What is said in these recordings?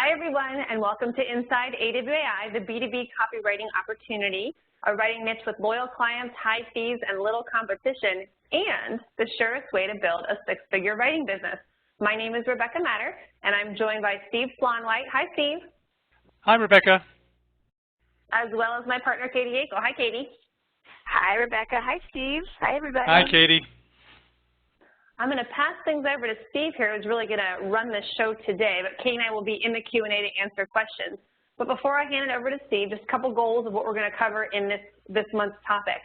Hi, everyone, and welcome to Inside AWAI, the B2B Copywriting Opportunity, a writing niche with loyal clients, high fees, and little competition, and the surest way to build a six-figure writing business. My name is Rebecca Matter, and I'm joined by Steve Slaunwhite. Hi, Steve. Hi, Rebecca. As well as my partner, Katie Yeakle. Hi, Katie. Hi, Rebecca. Hi, Steve. Hi, everybody. Hi, Katie. I'm going to pass things over to Steve here, who's really going to run the show today, but Katie and I will be in the Q&A to answer questions. But before I hand it over to Steve, just a couple goals of what we're going to cover in this month's topic.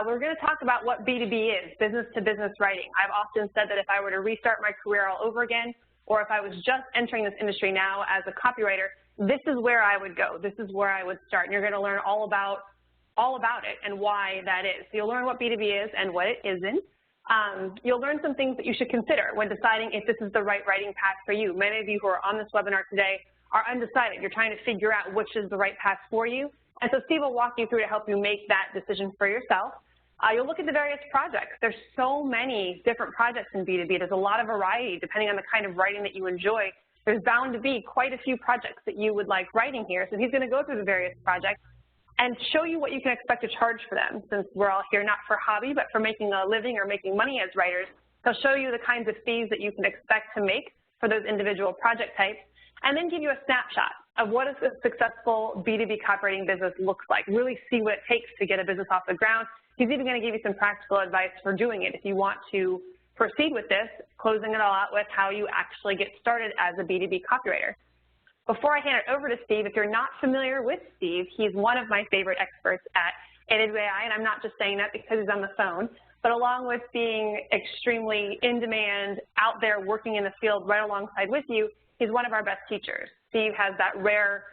We're going to talk about what B2B is, business-to-business writing. I've often said that if I were to restart my career all over again, or if I was just entering this industry now as a copywriter, this is where I would go. This is where I would start. And you're going to learn all about it and why that is. So you'll learn what B2B is and what it isn't. You'll learn some things that you should consider when deciding if this is the right writing path for you. Many of you who are on this webinar today are undecided. You're trying to figure out which is the right path for you. And so Steve will walk you through to help you make that decision for yourself. You'll look at the various projects. There's so many different projects in B2B. There's a lot of variety depending on the kind of writing that you enjoy. There's bound to be quite a few projects that you would like writing here. So he's going to go through the various projects and show you what you can expect to charge for them, since we're all here not for hobby, but for making a living or making money as writers. He'll show you the kinds of fees that you can expect to make for those individual project types, and then give you a snapshot of what a successful B2B copywriting business looks like, really see what it takes to get a business off the ground. He's even going to give you some practical advice for doing it if you want to proceed with this, closing it all out with how you actually get started as a B2B copywriter. Before I hand it over to Steve, if you're not familiar with Steve, he's one of my favorite experts at AWAI, and I'm not just saying that because he's on the phone, but along with being extremely in demand, out there working in the field right alongside with you, he's one of our best teachers. Steve has that rare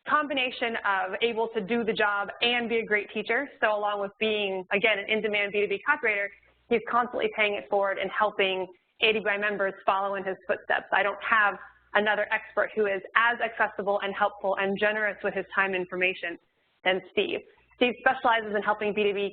combination of able to do the job and be a great teacher. So along with being, again, an in-demand B2B copywriter, he's constantly paying it forward and helping AWAI members follow in his footsteps. I don't have another expert who is as accessible and helpful and generous with his time and information than Steve. Steve specializes in helping B2Bs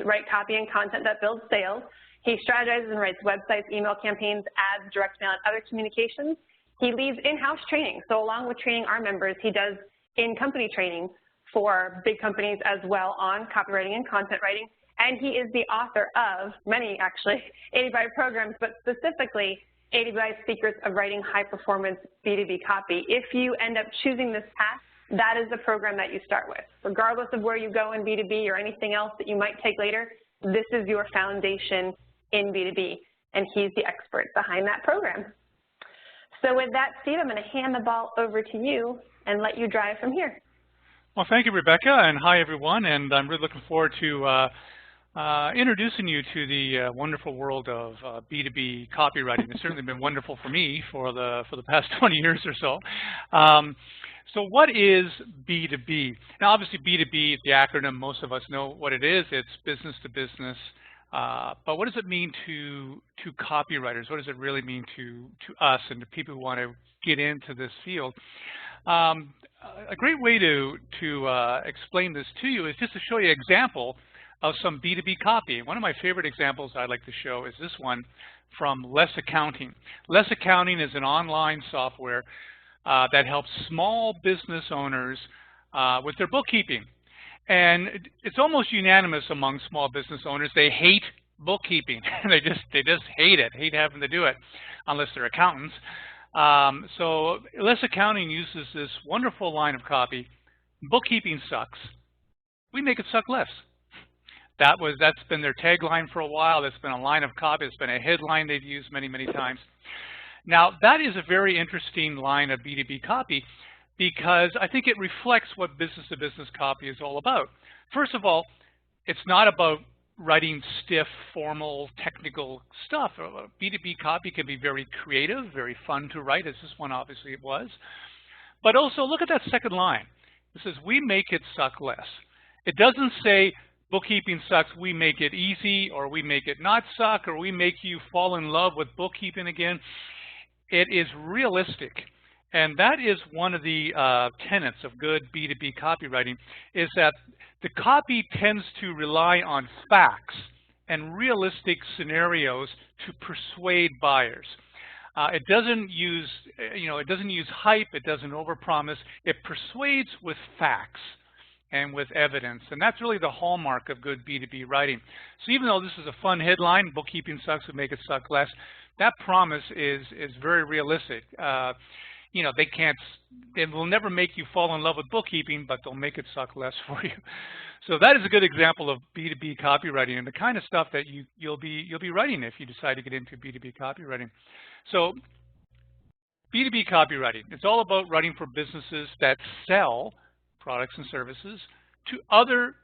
write copy and content that builds sales. He strategizes and writes websites, email campaigns, ads, direct mail, and other communications. He leads in-house training. So along with training our members, he does in-company training for big companies as well on copywriting and content writing. And he is the author of many, actually, AWAI programs, but specifically AWAI Secrets of Writing High-Performance B2B Copy. If you end up choosing this path, that is the program that you start with. Regardless of where you go in B2B or anything else that you might take later, this is your foundation in B2B, and he's the expert behind that program. So with that, Steve, I'm going to hand the ball over to you and let you drive from here. Well, thank you, Rebecca, and hi, everyone. And I'm really looking forward to introducing you to the wonderful world of B2B copywriting. It's certainly been wonderful for me for the past 20 years or so. So what is B2B? Now, obviously, B2B, the acronym, most of us know what it is. It's business to business. But what does it mean to copywriters? What does it really mean to us and to people who want to get into this field? A great way to explain this to you is just to show you an example of some B2B copy. One of my favorite examples I'd like to show is this one from Less Accounting. Less Accounting is an online software that helps small business owners with their bookkeeping. And it's almost unanimous among small business owners. They hate bookkeeping. they just hate it, hate having to do it, unless they're accountants. So Less Accounting uses this wonderful line of copy: bookkeeping sucks. We make it suck less. That's been their tagline for a while. That's been a line of copy. It's been a headline they've used many, many times. Now, that is a very interesting line of B2B copy, because I think it reflects what business-to-business copy is all about. First of all, it's not about writing stiff, formal, technical stuff. B2B copy can be very creative, very fun to write, as this one obviously was. But also, look at that second line. It says, we make it suck less. It doesn't say, bookkeeping sucks, we make it easy, or we make it not suck, or we make you fall in love with bookkeeping again. It is realistic. And that is one of the tenets of good B2B copywriting, is that the copy tends to rely on facts and realistic scenarios to persuade buyers. It doesn't use, it doesn't use hype. It doesn't overpromise. It persuades with facts and with evidence, and that's really the hallmark of good B2B writing. So even though this is a fun headline, bookkeeping sucks would make it suck less, that promise is very realistic. They will never make you fall in love with bookkeeping, but they'll make it suck less for you. So that is a good example of B2B copywriting and the kind of stuff that you'll be writing if you decide to get into B2B copywriting. So B2B copywriting, it's all about writing for businesses that sell products and services to other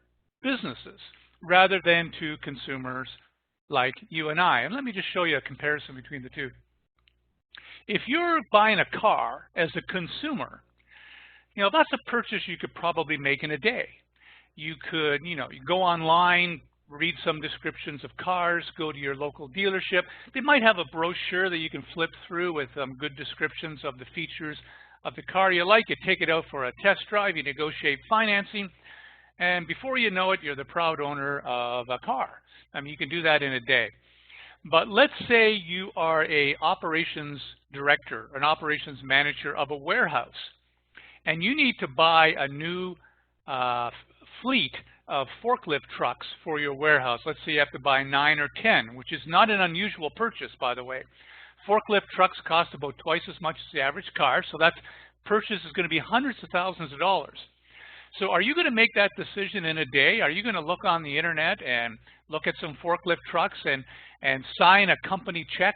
businesses rather than to consumers like you and I. And let me just show you a comparison between the two. If you're buying a car as a consumer, that's a purchase you could probably make in a day. You could, you go online, read some descriptions of cars, go to your local dealership. They might have a brochure that you can flip through with good descriptions of the features of the car you like. You take it out for a test drive, you negotiate financing, and before you know it, you're the proud owner of a car. I mean, you can do that in a day. But let's say you are an operations director, an operations manager of a warehouse, and you need to buy a new fleet of forklift trucks for your warehouse. Let's say you have to buy 9 or 10, which is not an unusual purchase, by the way. Forklift trucks cost about twice as much as the average car, so that purchase is going to be hundreds of thousands of dollars. So are you going to make that decision in a day? Are you going to look on the internet and look at some forklift trucks and sign a company check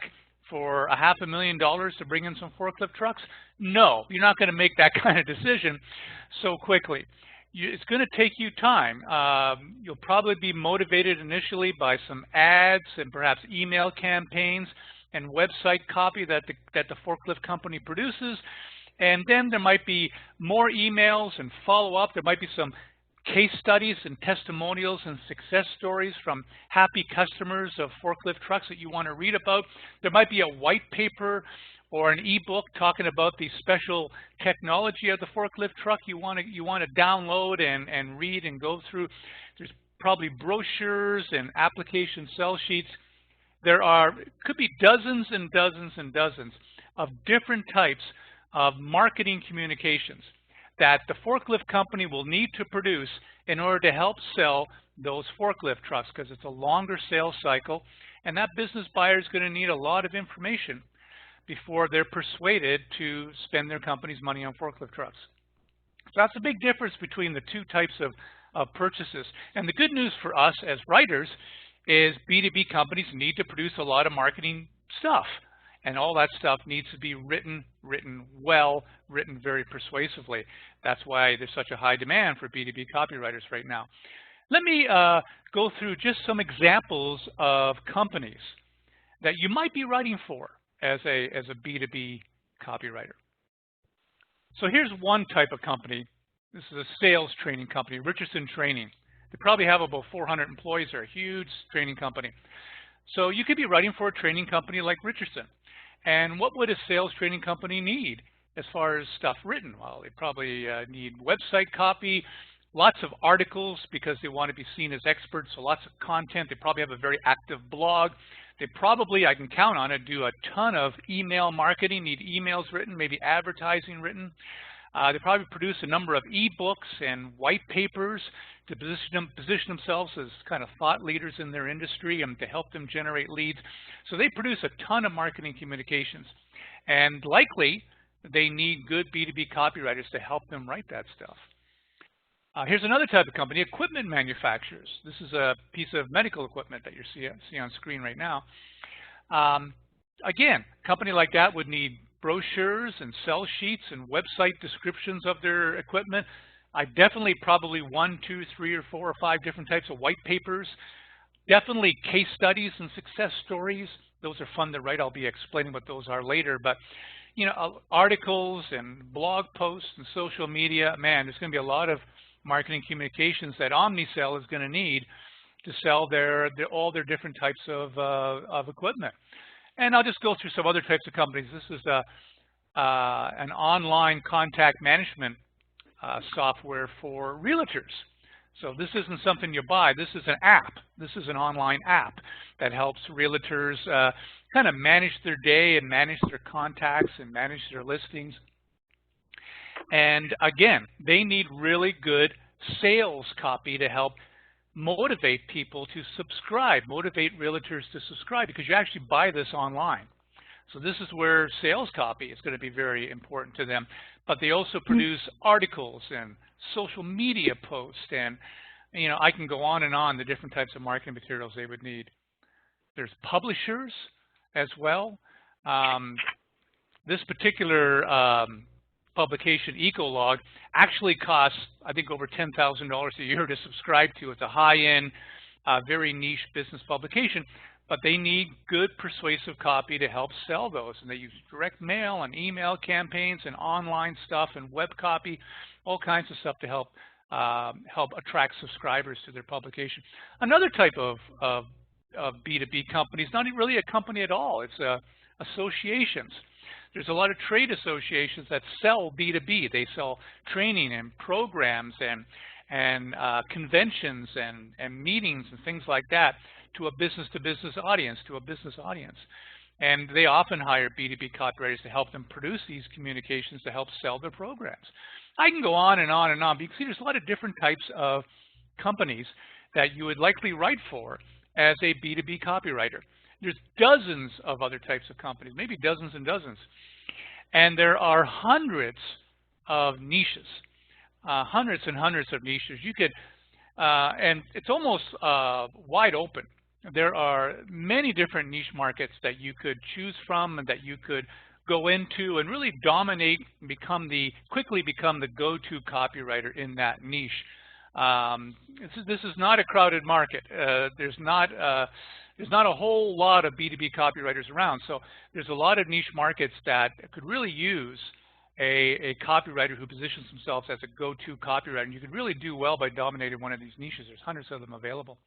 for $500,000 to bring in some forklift trucks? No, you're not going to make that kind of decision so quickly. It's going to take you time. You'll probably be motivated initially by some ads and perhaps email campaigns and website copy that the forklift company produces. And then there might be more emails and follow-up. There might be some case studies and testimonials and success stories from happy customers of forklift trucks that you want to read about. There might be a white paper or an ebook talking about the special technology of the forklift truck you want to download and read and go through. There's probably brochures and application sell sheets. Could be dozens and dozens and dozens of different types of marketing communications that the forklift company will need to produce in order to help sell those forklift trucks, because it's a longer sales cycle, and that business buyer is going to need a lot of information before they're persuaded to spend their company's money on forklift trucks. So that's a big difference between the two types of purchases. And the good news for us as writers is B2B companies need to produce a lot of marketing stuff. And all that stuff needs to be written well, written very persuasively. That's why there's such a high demand for B2B copywriters right now. Let me go through just some examples of companies that you might be writing for as a B2B copywriter. So here's one type of company. This is a sales training company, Richardson Training. They probably have about 400 employees. They're a huge training company. So you could be writing for a training company like Richardson. And what would a sales training company need as far as stuff written? Well, they probably need website copy, lots of articles because they want to be seen as experts, so lots of content. They probably have a very active blog. They probably, I can count on it, do a ton of email marketing, need emails written, maybe advertising written. They probably produce a number of ebooks and white papers to position themselves as kind of thought leaders in their industry and to help them generate leads. So they produce a ton of marketing communications. And likely, they need good B2B copywriters to help them write that stuff. Here's another type of company, equipment manufacturers. This is a piece of medical equipment that you see on screen right now. Again, a company like that would need brochures and sell sheets and website descriptions of their equipment. Definitely probably 1, 2, 3, or 4 or 5 different types of white papers. Definitely case studies and success stories. Those are fun to write. I'll be explaining what those are later. But articles and blog posts and social media, man, there's going to be a lot of marketing communications that OmniSell is going to need to sell all their different types of equipment. And I'll just go through some other types of companies. This is an online contact management software for realtors. So this isn't something you buy. This is an app. This is an online app that helps realtors kind of manage their day and manage their contacts and manage their listings. And again, they need really good sales copy to help motivate people to subscribe, motivate realtors to subscribe, because you actually buy this online. So this is where sales copy is going to be very important to them. But they also produce articles and social media posts, and I can go on the different types of marketing materials they would need. There's publishers as well. This particular publication, Ecolog, actually costs, I think, over $10,000 a year to subscribe to. It's a high-end, very niche business publication, but they need good persuasive copy to help sell those. And they use direct mail and email campaigns and online stuff and web copy, all kinds of stuff to help attract subscribers to their publication. Another type of B2B company is not really a company at all. It's associations. There's a lot of trade associations that sell B2B. They sell training and programs and conventions and meetings and things like that to a business-to-business audience, And they often hire B2B copywriters to help them produce these communications to help sell their programs. I can go on and on and on. But you can see there's a lot of different types of companies that you would likely write for as a B2B copywriter. There's dozens of other types of companies, maybe dozens and dozens. And there are hundreds of niches, hundreds and hundreds of niches. You could, and it's almost wide open. There are many different niche markets that you could choose from and that you could go into and really dominate and quickly become the go-to copywriter in that niche. This is not a crowded market. There's not a whole lot of B2B copywriters around. So there's a lot of niche markets that could really use a copywriter who positions themselves as a go-to copywriter. And you could really do well by dominating one of these niches. There's hundreds of them available.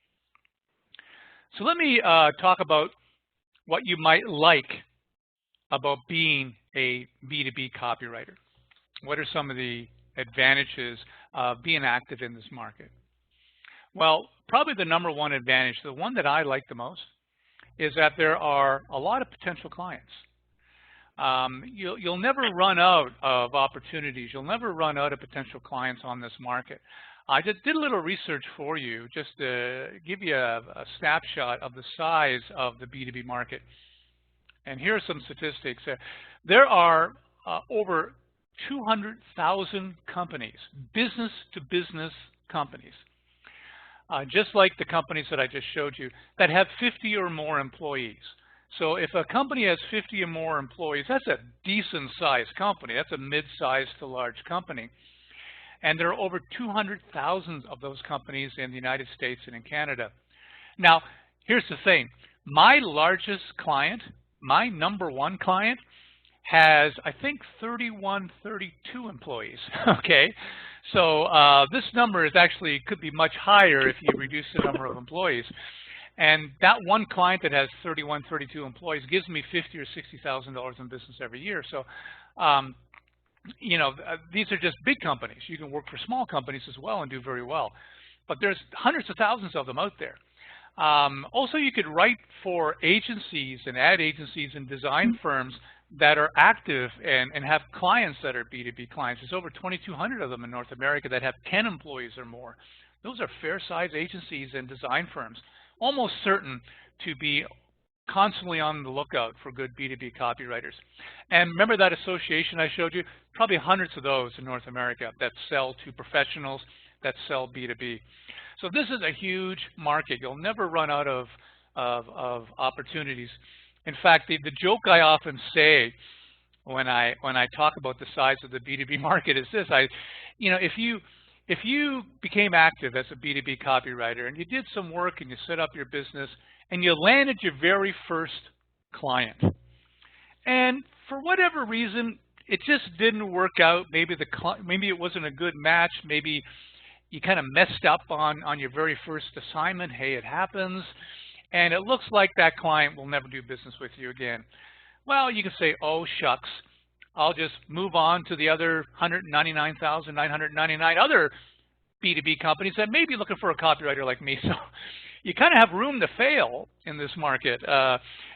So let me talk about what you might like about being a B2B copywriter. What are some of the advantages of being active in this market? Well, probably the number one advantage, the one that I like the most, is that there are a lot of potential clients. You'll never run out of opportunities. You'll never run out of potential clients on this market. I just did a little research for you just to give you a snapshot of the size of the B2B market. And here are some statistics. There are over 200,000 companies, business-to-business companies, just like the companies that I just showed you, that have 50 or more employees. So if a company has 50 or more employees, that's a decent-sized company. That's a mid-sized to large company. And there are over 200,000 of those companies in the United States and in Canada. Now, here's the thing. My largest client, my number one client, has, I think, 31, 32 employees, okay? So this number is actually could be much higher if you reduce the number of employees. And that one client that has 31, 32 employees gives me $50,000 or $60,000 in business every year. So, these are just big companies. You can work for small companies as well and do very well. But there's hundreds of thousands of them out there. Also, you could write for agencies and ad agencies and design firms that are active and have clients that are B2B clients. There's over 2,200 of them in North America that have 10 employees or more. Those are fair-sized agencies and design firms, almost certain to be constantly on the lookout for good B2B copywriters. And remember that association I showed you? Probably hundreds of those in North America that sell to professionals that sell B2B. So this is a huge market. You'll never run out of opportunities. In fact, the joke I often say when I talk about the size of the B2B market is this: if you became active as a B2B copywriter and you did some work and you set up your business and you landed your very first client, and for whatever reason it just didn't work out, maybe it wasn't a good match, maybe you kind of messed up on your very first assignment. Hey, it happens. And it looks like that client will never do business with you again. Well, you can say, oh, shucks, I'll just move on to the other 199,999 other B2B companies that may be looking for a copywriter like me. So you kind of have room to fail in this market.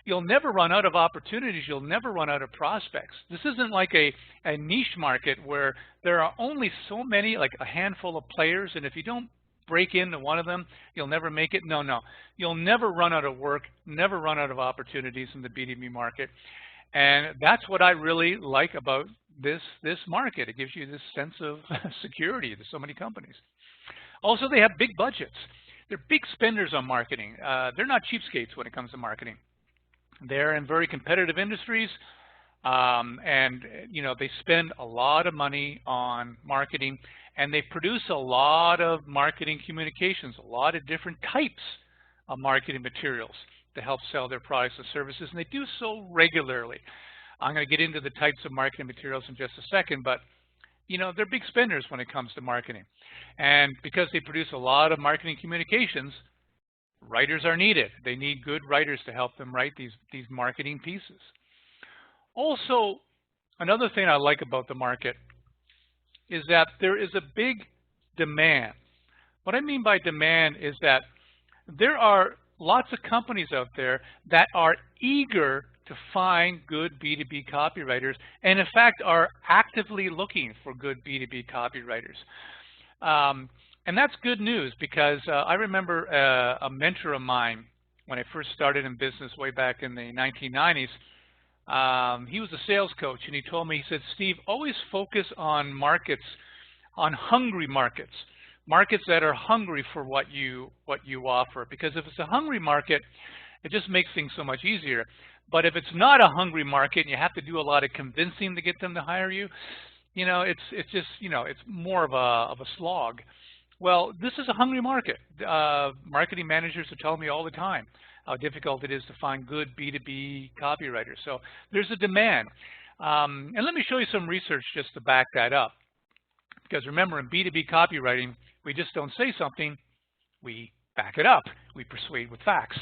You'll never run out of opportunities. You'll never run out of prospects. This isn't like a niche market where there are only so many, like a handful of players, and if you don't break into one of them, you'll never make it. No. You'll never run out of work, never run out of opportunities in the B2B market. And that's what I really like about this market. It gives you this sense of security. There's so many companies. Also, they have big budgets. They're big spenders on marketing. They're not cheapskates when it comes to marketing. They're in very competitive industries, and they spend a lot of money on marketing, and they produce a lot of marketing communications, a lot of different types of marketing materials to help sell their products and services, and they do so regularly. I'm going to get into the types of marketing materials in just a second, but they're big spenders when it comes to marketing. And because they produce a lot of marketing communications, writers are needed. They need good writers to help them write these marketing pieces. Also, another thing I like about the market is that there is a big demand. What I mean by demand is that there are lots of companies out there that are eager to find good B2B copywriters, and in fact are actively looking for good B2B copywriters. And that's good news, because I remember a mentor of mine when I first started in business way back in the 1990s. He was a sales coach, and he told me, he said, Steve, always focus on markets, on hungry markets that are hungry for what you offer, because if it's a hungry market, it just makes things so much easier. But if it's not a hungry market and you have to do a lot of convincing to get them to hire you, it's just it's more of a slog. Well, this is a hungry market. Marketing managers are telling me all the time how difficult it is to find good B2B copywriters. So there's a demand. And let me show you some research just to back that up. Because remember, in B2B copywriting, we just don't say something, we back it up. We persuade with facts.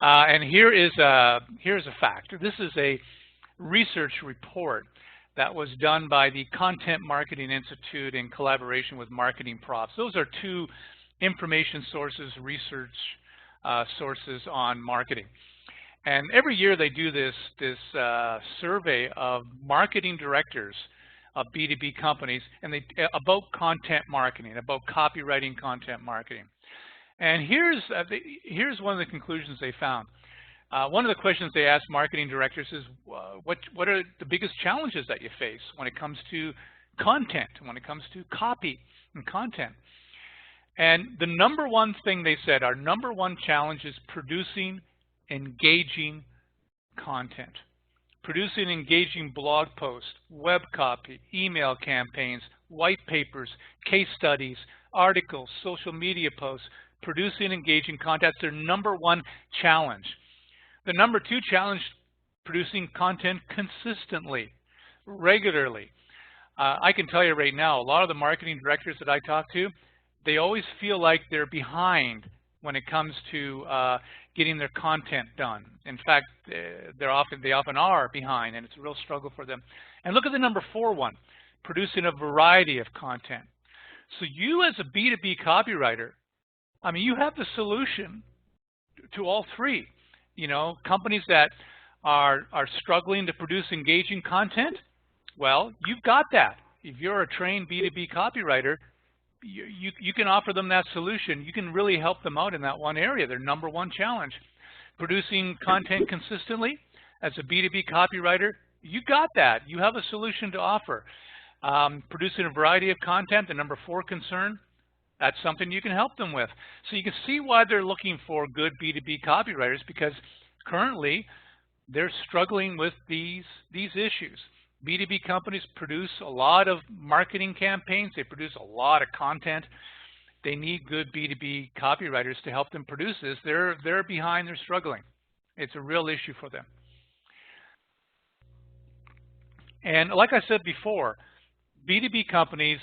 And here's a fact. This is a research report that was done by the Content Marketing Institute in collaboration with Marketing Profs. Those are two information sources, research sources on marketing. And every year they do this survey of marketing directors of B2B companies, and about content marketing, about copywriting content marketing. And here's one of the conclusions they found. One of the questions they asked marketing directors is, what are the biggest challenges that you face when it comes to content, when it comes to copy and content? And the number one thing they said, our number one challenge is producing engaging content. Producing engaging blog posts, web copy, email campaigns, white papers, case studies, articles, social media posts. Producing engaging content, that's their number one challenge. The number two challenge, producing content consistently, regularly. I can tell you right now, a lot of the marketing directors that I talk to, they always feel like they're behind when it comes to getting their content done. In fact, they often are behind, and it's a real struggle for them. And look at the number 4 one, producing a variety of content. So you as a B2B copywriter, I mean, you have the solution to all three. Companies that are struggling to produce engaging content, well, you've got that. If you're a trained B2B copywriter, you can offer them that solution. You can really help them out in that one area, their number one challenge. Producing content consistently as a B2B copywriter, you got that. You have a solution to offer. Producing a variety of content, the number 4 concern, that's something you can help them with. So you can see why they're looking for good B2B copywriters, because currently they're struggling with these issues. B2B companies produce a lot of marketing campaigns. They produce a lot of content. They need good B2B copywriters to help them produce this. They're behind. They're struggling. It's a real issue for them. And like I said before, B2B companies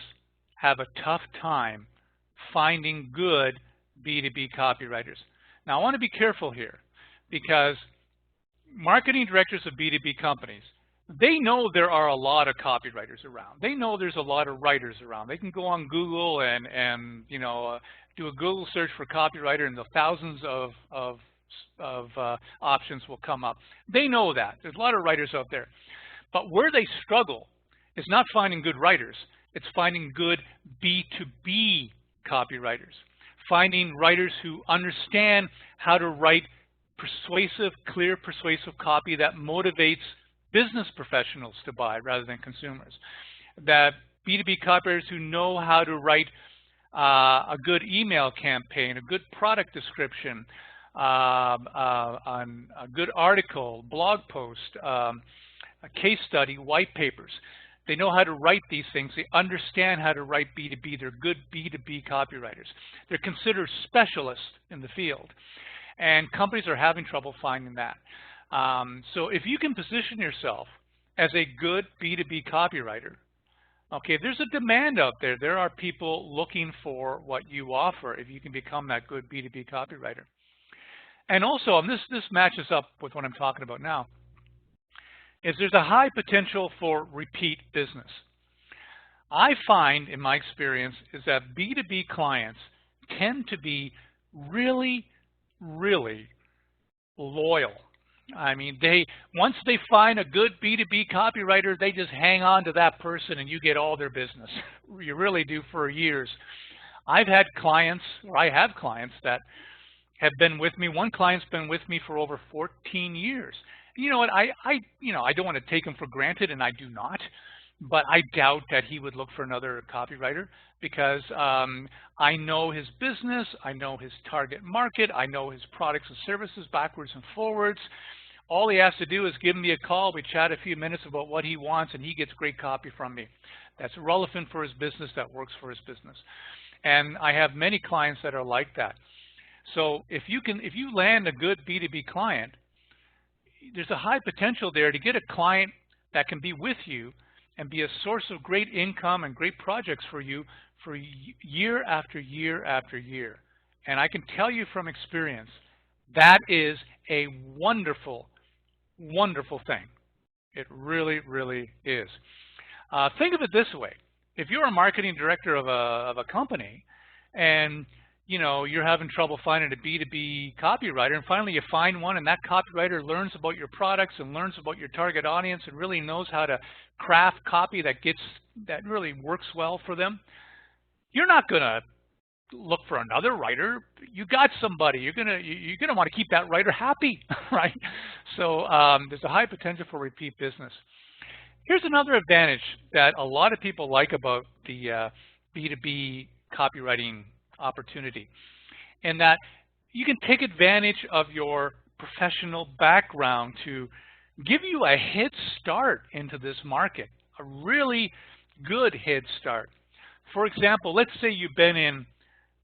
have a tough time finding good B2B copywriters. Now, I want to be careful here, because marketing directors of B2B companies, they know there are a lot of copywriters around. They know there's a lot of writers around. They can go on Google and you know, do a Google search for copywriter, and the thousands of options will come up. They know that. There's a lot of writers out there. But where they struggle is not finding good writers. It's finding good B2B copywriters. Finding writers who understand how to write persuasive, clear, persuasive copy that motivates business professionals to buy rather than consumers. That B2B copywriters who know how to write a good email campaign, a good product description, on a good article, blog post, a case study, white papers. They know how to write these things. They understand how to write B2B. They're good B2B copywriters. They're considered specialists in the field. And companies are having trouble finding that. So if you can position yourself as a good B2B copywriter, okay, there's a demand out there. There are people looking for what you offer if you can become that good B2B copywriter. And also, and this matches up with what I'm talking about now, is there's a high potential for repeat business. I find, in my experience, is that B2B clients tend to be really, really loyal. I mean, once they find a good B2B copywriter, they just hang on to that person and you get all their business. You really do for years. I've had clients, or I have clients that have been with me. One client's been with me for over 14 years. You know what, I don't want to take him for granted, and I do not, but I doubt that he would look for another copywriter because I know his business, I know his target market, I know his products and services backwards and forwards. All he has to do is give me a call, we chat a few minutes about what he wants, and he gets great copy from me. That's relevant for his business, that works for his business. And I have many clients that are like that. So if you land a good B2B client, there's a high potential there to get a client that can be with you and be a source of great income and great projects for you for year after year after year. And I can tell you from experience, that is a wonderful, wonderful thing. It really, really is. Think of it this way. If you're a marketing director of a company and you know, you're having trouble finding a B2B copywriter, and finally you find one, and that copywriter learns about your products and learns about your target audience and really knows how to craft copy that really works well for them. You're not going to look for another writer. You got somebody. You're gonna want to keep that writer happy, right? So there's a high potential for repeat business. Here's another advantage that a lot of people like about the B2B copywriting opportunity, and that you can take advantage of your professional background to give you a head start into this market, a really good head start. For example, let's say you've been in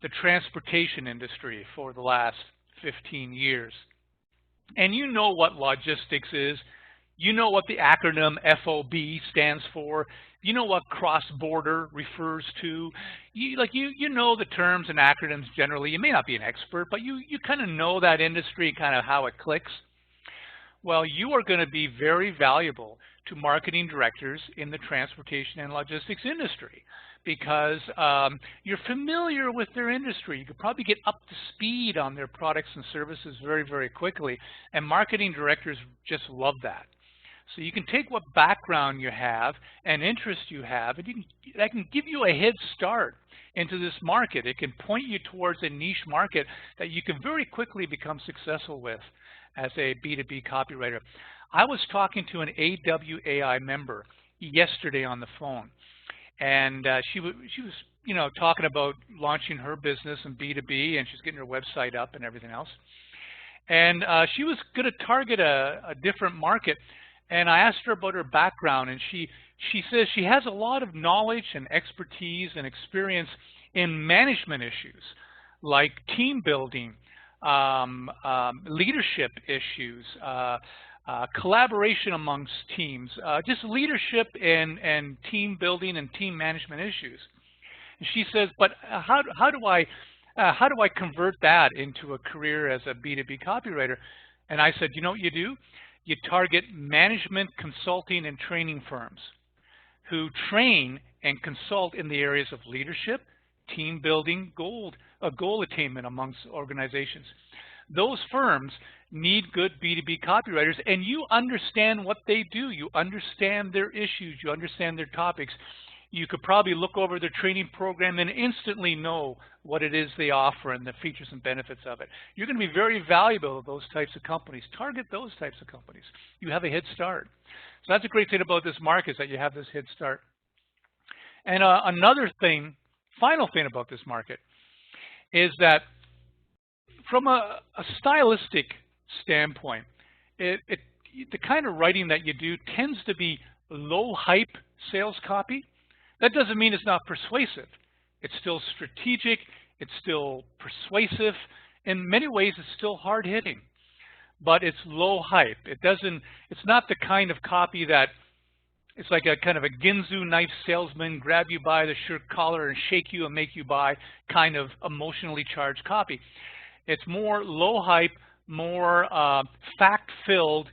the transportation industry for the last 15 years, and you know what logistics is, you know what the acronym FOB stands for, you know what cross-border refers to. You know the terms and acronyms generally. You may not be an expert, but you kind of know that industry, kind of how it clicks. Well, you are going to be very valuable to marketing directors in the transportation and logistics industry because you're familiar with their industry. You could probably get up to speed on their products and services very, very quickly, and marketing directors just love that. So you can take what background you have and interest you have, and that can give you a head start into this market. It can point you towards a niche market that you can very quickly become successful with as a B2B copywriter. I was talking to an AWAI member yesterday on the phone, and she was talking about launching her business in B2B, and she's getting her website up and everything else. And she was going to target a different market. And I asked her about her background, and she says she has a lot of knowledge and expertise and experience in management issues like team building, leadership issues, collaboration amongst teams, just leadership and team building and team management issues. And she says, but how do I convert that into a career as a B2B copywriter? And I said, you know what you do? you target management, consulting, and training firms who train and consult in the areas of leadership, team building, goal attainment amongst organizations. Those firms need good B2B copywriters, and you understand what they do. You understand their issues. You understand their topics. You could probably look over their training program and instantly know what it is they offer and the features and benefits of it. You're going to be very valuable to those types of companies. Target those types of companies. You have a head start. So that's a great thing about this market, is that you have this head start. And another thing, final thing about this market, is that from a stylistic standpoint, the kind of writing that you do tends to be low hype sales copy. That doesn't mean it's not persuasive. It's still strategic. It's still persuasive. In many ways, it's still hard hitting, but it's low hype. It's not the kind of copy that it's like a kind of a Ginsu knife salesman, grab you by the shirt collar and shake you and make you buy kind of emotionally charged copy. It's more low hype, more fact-filled,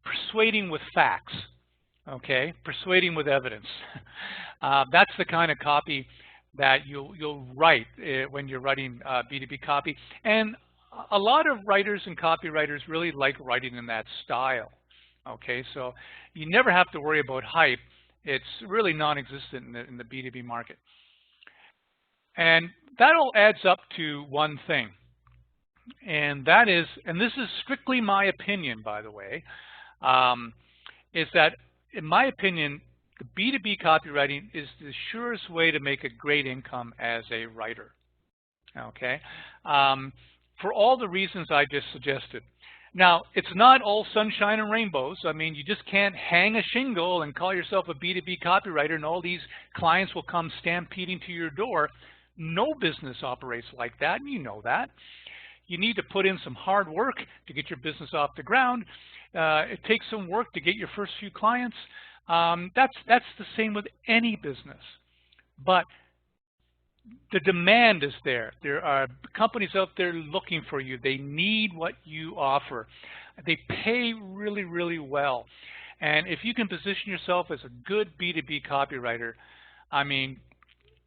persuading with facts, okay? Persuading with evidence. That's the kind of copy that you'll write when you're writing B2B copy. And a lot of writers and copywriters really like writing in that style, okay? So you never have to worry about hype. It's really non-existent in the B2B market. And that all adds up to one thing. And that is, and this is strictly my opinion, by the way, is that, in my opinion, the B2B copywriting is the surest way to make a great income as a writer, okay? For all the reasons I just suggested. Now, it's not all sunshine and rainbows. I mean, you just can't hang a shingle and call yourself a B2B copywriter and all these clients will come stampeding to your door. No business operates like that, and you know that. You need to put in some hard work to get your business off the ground. It takes some work to get your first few clients. That's the same with any business. But the demand is there. There are companies out there looking for you. They need what you offer. They pay really, really well. And if you can position yourself as a good B2B copywriter, I mean,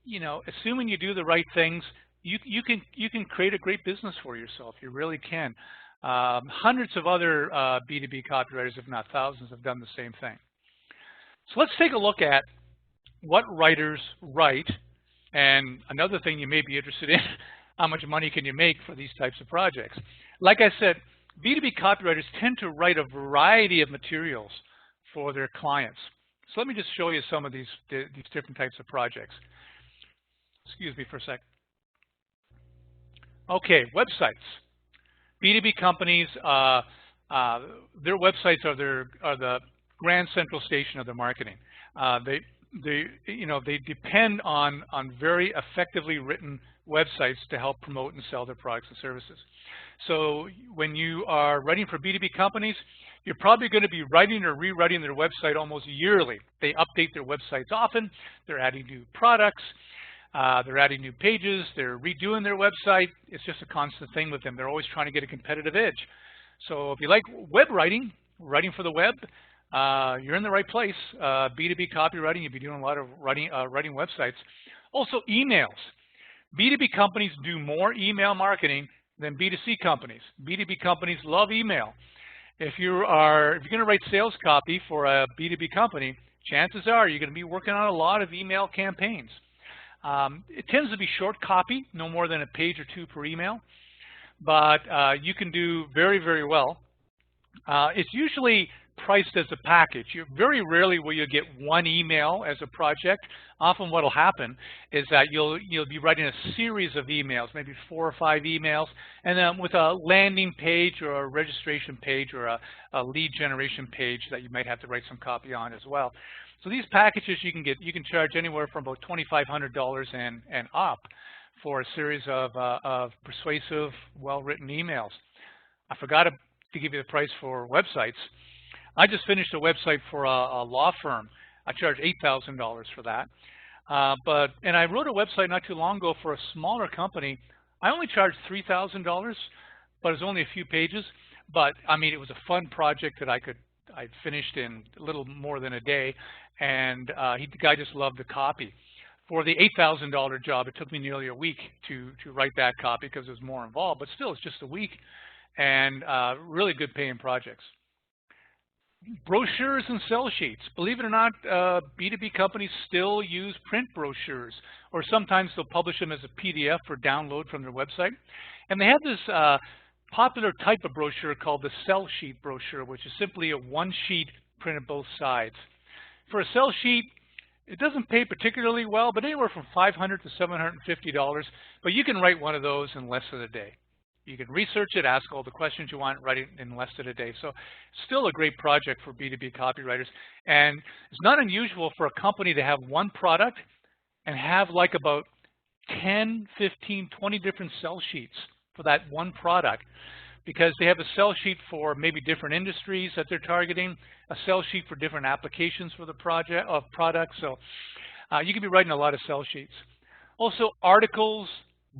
you know, assuming you do the right things, you can create a great business for yourself. You really can. Hundreds of other B2B copywriters, if not thousands, have done the same thing. So let's take a look at what writers write. And another thing you may be interested in, how much money can you make for these types of projects? Like I said, B2B copywriters tend to write a variety of materials for their clients. So let me just show you some of these different types of projects. Excuse me for a sec. Okay, websites. B2B companies, their websites are the grand central station of their marketing. They depend on very effectively written websites to help promote and sell their products and services. So when you are writing for B2B companies, you're probably going to be writing or rewriting their website almost yearly. They update their websites often. They're adding new products. They're adding new pages. They're redoing their website. It's just a constant thing with them. They're always trying to get a competitive edge. So if you like web writing, writing for the web, you're in the right place. B2B copywriting, you'll be doing a lot of writing websites. Also, emails. B2B companies do more email marketing than B2C companies. B2B companies love email. If you're going to write sales copy for a B2B company, chances are you're going to be working on a lot of email campaigns. It tends to be short copy, no more than a page or two per email, but you can do very, very well. It's usually priced as a package. Very rarely will you get one email as a project. Often what will happen is that you'll be writing a series of emails, maybe 4 or 5 emails, and then with a landing page or a registration page or a lead generation page that you might have to write some copy on as well. So these packages you can charge anywhere from about $2,500 and up for a series of persuasive, well-written emails. I forgot to give you the price for websites. I just finished a website for a law firm. I charged $8,000 for that. And I wrote a website not too long ago for a smaller company. I only charged $3,000, but it was only a few pages. But I mean, it was a fun project that I could I'd finished in a little more than a day, and the guy just loved the copy. For the $8,000 job, it took me nearly a week to write that copy because it was more involved, but still, it's just a week, and really good paying projects. Brochures and sell sheets. Believe it or not, B2B companies still use print brochures, or sometimes they'll publish them as a PDF for download from their website. And they have this popular type of brochure called the sell sheet brochure, which is simply a one sheet printed both sides. For a sell sheet, it doesn't pay particularly well, but anywhere from $500 to $750, but you can write one of those in less than a day. You can research it, ask all the questions you want, write it in less than a day. So still a great project for B2B copywriters. And it's not unusual for a company to have one product and have like about 10, 15, 20 different sell sheets for that one product, because they have a sell sheet for maybe different industries that they're targeting, a sell sheet for different applications for the product. So you could be writing a lot of sell sheets. Also articles,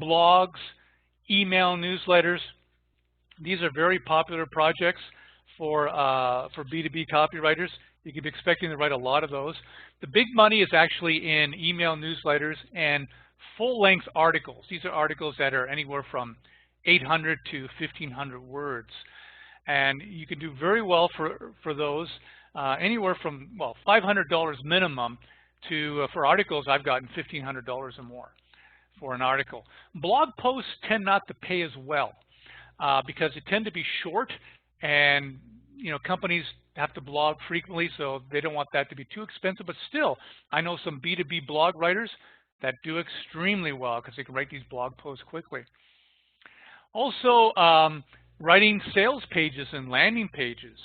blogs, email newsletters. These are very popular projects for B2B copywriters. You could be expecting to write a lot of those. The big money is actually in email newsletters and full-length articles. These are articles that are anywhere from 800 to 1,500 words. And you can do very well for those, anywhere from, well, $500 minimum to, for articles, I've gotten $1,500 or more for an article. Blog posts tend not to pay as well because they tend to be short, and companies have to blog frequently, so they don't want that to be too expensive. But still, I know some B2B blog writers that do extremely well because they can write these blog posts quickly. Also, writing sales pages and landing pages,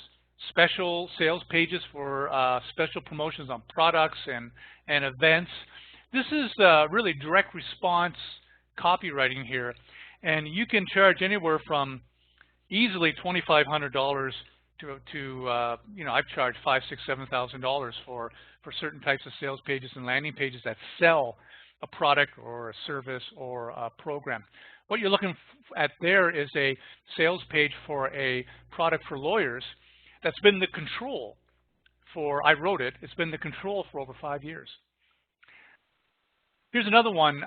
special sales pages for special promotions on products and events. This is really direct response copywriting here, and you can charge anywhere from easily $2,500 to I've charged $5,000, $6,000, $7,000 for certain types of sales pages and landing pages that sell a product or a service or a program. What you're looking at there is a sales page for a product for lawyers that's been the control for, I wrote it, it's been the control for over 5 years. Here's another one,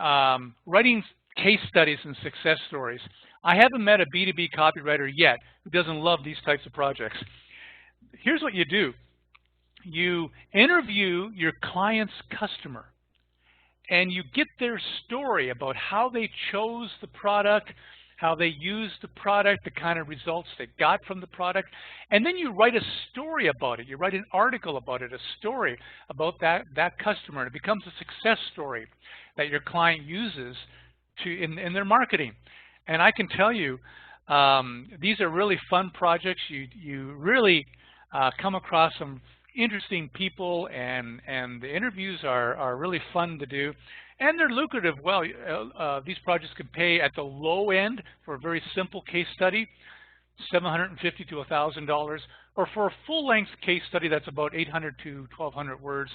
writing case studies and success stories. I haven't met a B2B copywriter yet who doesn't love these types of projects. Here's what you do. You interview your client's customer, and you get their story about how they chose the product, how they used the product, the kind of results they got from the product, and then you write a story about it. You write an article about it, a story about that customer. It becomes a success story that your client uses in their marketing. And I can tell you, these are really fun projects. You really come across some interesting people, and the interviews are really fun to do, and they're lucrative. Well, these projects can pay at the low end for a very simple case study, $750 to $1,000, or for a full-length case study that's about 800 to 1,200 words,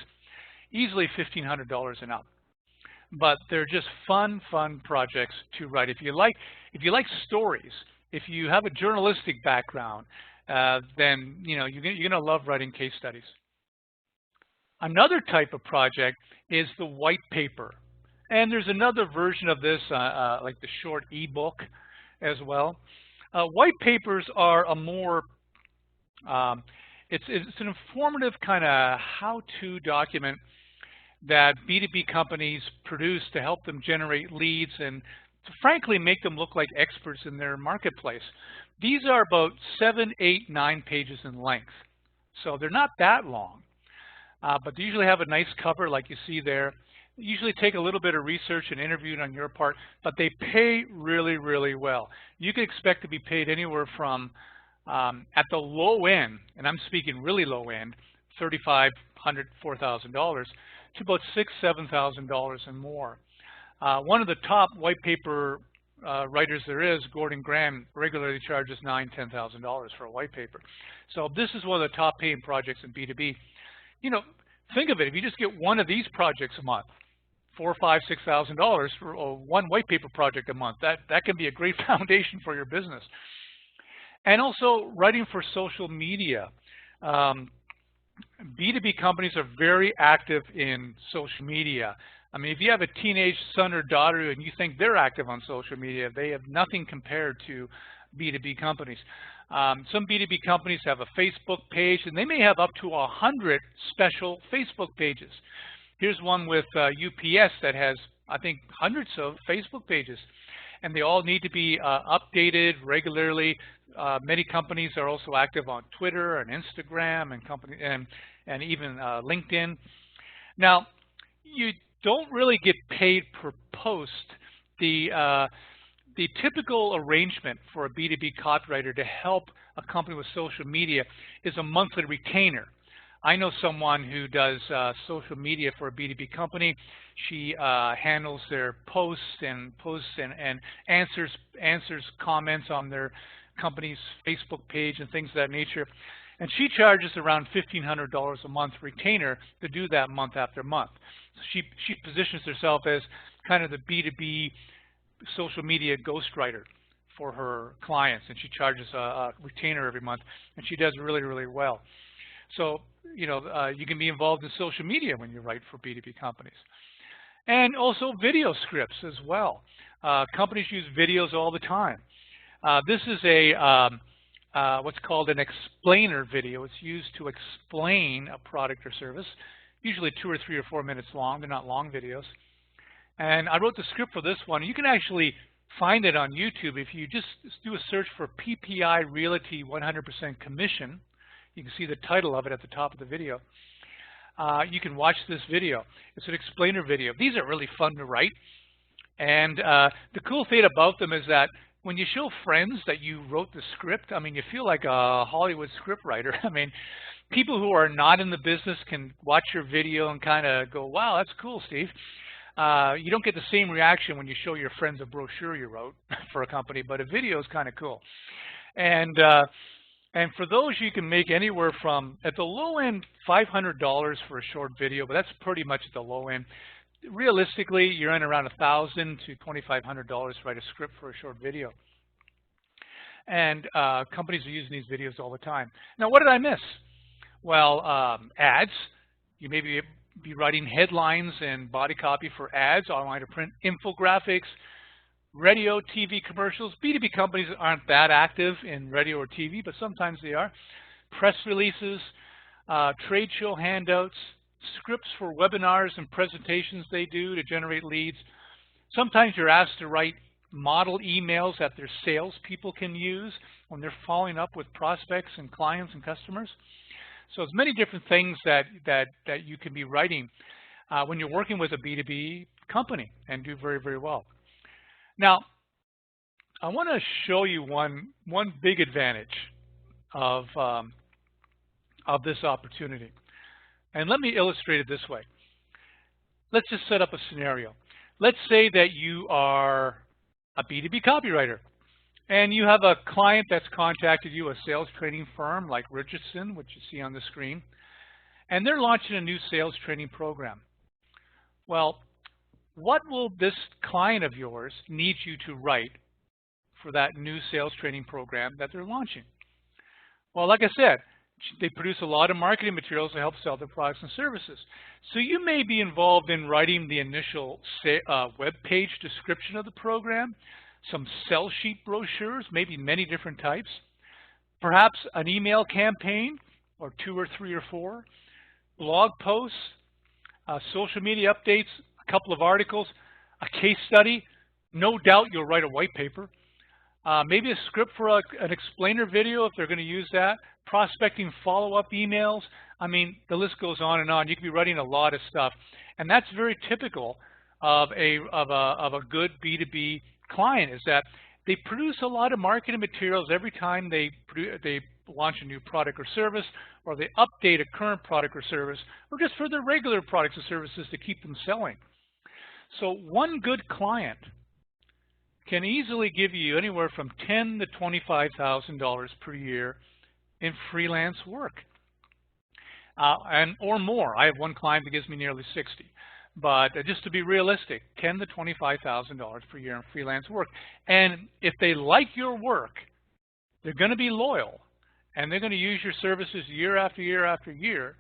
easily $1,500 and up. But they're just fun projects to write. If you like stories, if you have a journalistic background, then you're going to love writing case studies. Another type of project is the white paper, and there's another version of this, like the short ebook as well. White papers are a more it's an informative kind of how-to document that B2B companies produce to help them generate leads and to frankly make them look like experts in their marketplace. These are about 7, 8, 9 pages in length, so they're not that long, but they usually have a nice cover like you see there. They usually take a little bit of research and interviewing on your part, but they pay really well. You can expect to be paid anywhere from, at the low end, and I'm speaking really low end, $3,500, $4,000, to about $6,000, $7,000 and more. One of the top white paper writers there is, Gordon Graham, regularly charges $9,000, $10,000 for a white paper. So this is one of the top paying projects in B2B. Think of it, if you just get one of these projects a month, $4,000, $5,000, $6,000 for one white paper project a month, that can be a great foundation for your business. And also writing for social media. B2B companies are very active in social media. I mean, if you have a teenage son or daughter and you think they're active on social media, they have nothing compared to B2B companies. Some B2B companies have a Facebook page, and they may have up to 100 special Facebook pages. Here's one with UPS that has, I think, hundreds of Facebook pages, and they all need to be updated regularly. Many companies are also active on Twitter and Instagram and even LinkedIn. Now, you don't really get paid per post. The typical arrangement for a B2B copywriter to help a company with social media is a monthly retainer. I know someone who does social media for a B2B company. She handles their posts and answers comments on their company's Facebook page and things of that nature. And she charges around $1,500 a month retainer to do that month after month. So she positions herself as kind of the B2B social media ghostwriter for her clients, and she charges a retainer every month, and she does really, really well. So, you know, you can be involved in social media when you write for B2B companies. And also video scripts as well. Companies use videos all the time. This is a what's called an explainer video. It's used to explain a product or service, usually 2 or 3 or 4 minutes long. They're not long videos. And I wrote the script for this one. You can actually find it on YouTube if you just do a search for PPI Realty 100% Commission. You can see the title of it at the top of the video. You can watch this video. It's an explainer video. These are really fun to write. And the cool thing about them is that when you show friends that you wrote the script, I mean, you feel like a Hollywood script writer. I mean, people who are not in the business can watch your video and kind of go, wow, that's cool, Steve. You don't get the same reaction when you show your friends a brochure you wrote for a company, but a video is kind of cool. And for those, you can make anywhere from, at the low end, $500 for a short video, but that's pretty much at the low end. Realistically, you're in around $1,000 to $2,500 to write a script for a short video. And companies are using these videos all the time. Now, what did I miss? Well, ads. You may be writing headlines and body copy for ads, online to print, infographics, radio, TV commercials. B2B companies aren't that active in radio or TV, but sometimes they are. Press releases, trade show handouts, scripts for webinars and presentations they do to generate leads. Sometimes you're asked to write model emails that their salespeople can use when they're following up with prospects and clients and customers. So there's many different things that you can be writing when you're working with a B2B company and do very, very well. Now, I want to show you one big advantage of this opportunity. And let me illustrate it this way. Let's just set up a scenario. Let's say that you are a B2B copywriter, and you have a client that's contacted you, a sales training firm like Richardson, which you see on the screen, and they're launching a new sales training program. Well, what will this client of yours need you to write for that new sales training program that they're launching? Well, like I said, they produce a lot of marketing materials to help sell their products and services. So you may be involved in writing the initial web page description of the program, some sell sheet brochures, maybe many different types, perhaps an email campaign, or 2 or 3 or 4, blog posts, social media updates, a couple of articles, a case study. No doubt you'll write a white paper. Maybe a script for an explainer video if they're going to use that, prospecting follow-up emails. I mean, the list goes on and on. You could be writing a lot of stuff, and that's very typical of a good B2B client, is that they produce a lot of marketing materials every time they launch a new product or service, or they update a current product or service, or just for their regular products or services to keep them selling. So one good client can easily give you anywhere from $10,000 to $25,000 per year in freelance work, or more. I have one client that gives me nearly 60. But just to be realistic, $10,000 to $25,000 per year in freelance work. And if they like your work, they're going to be loyal, and they're going to use your services year after year after year,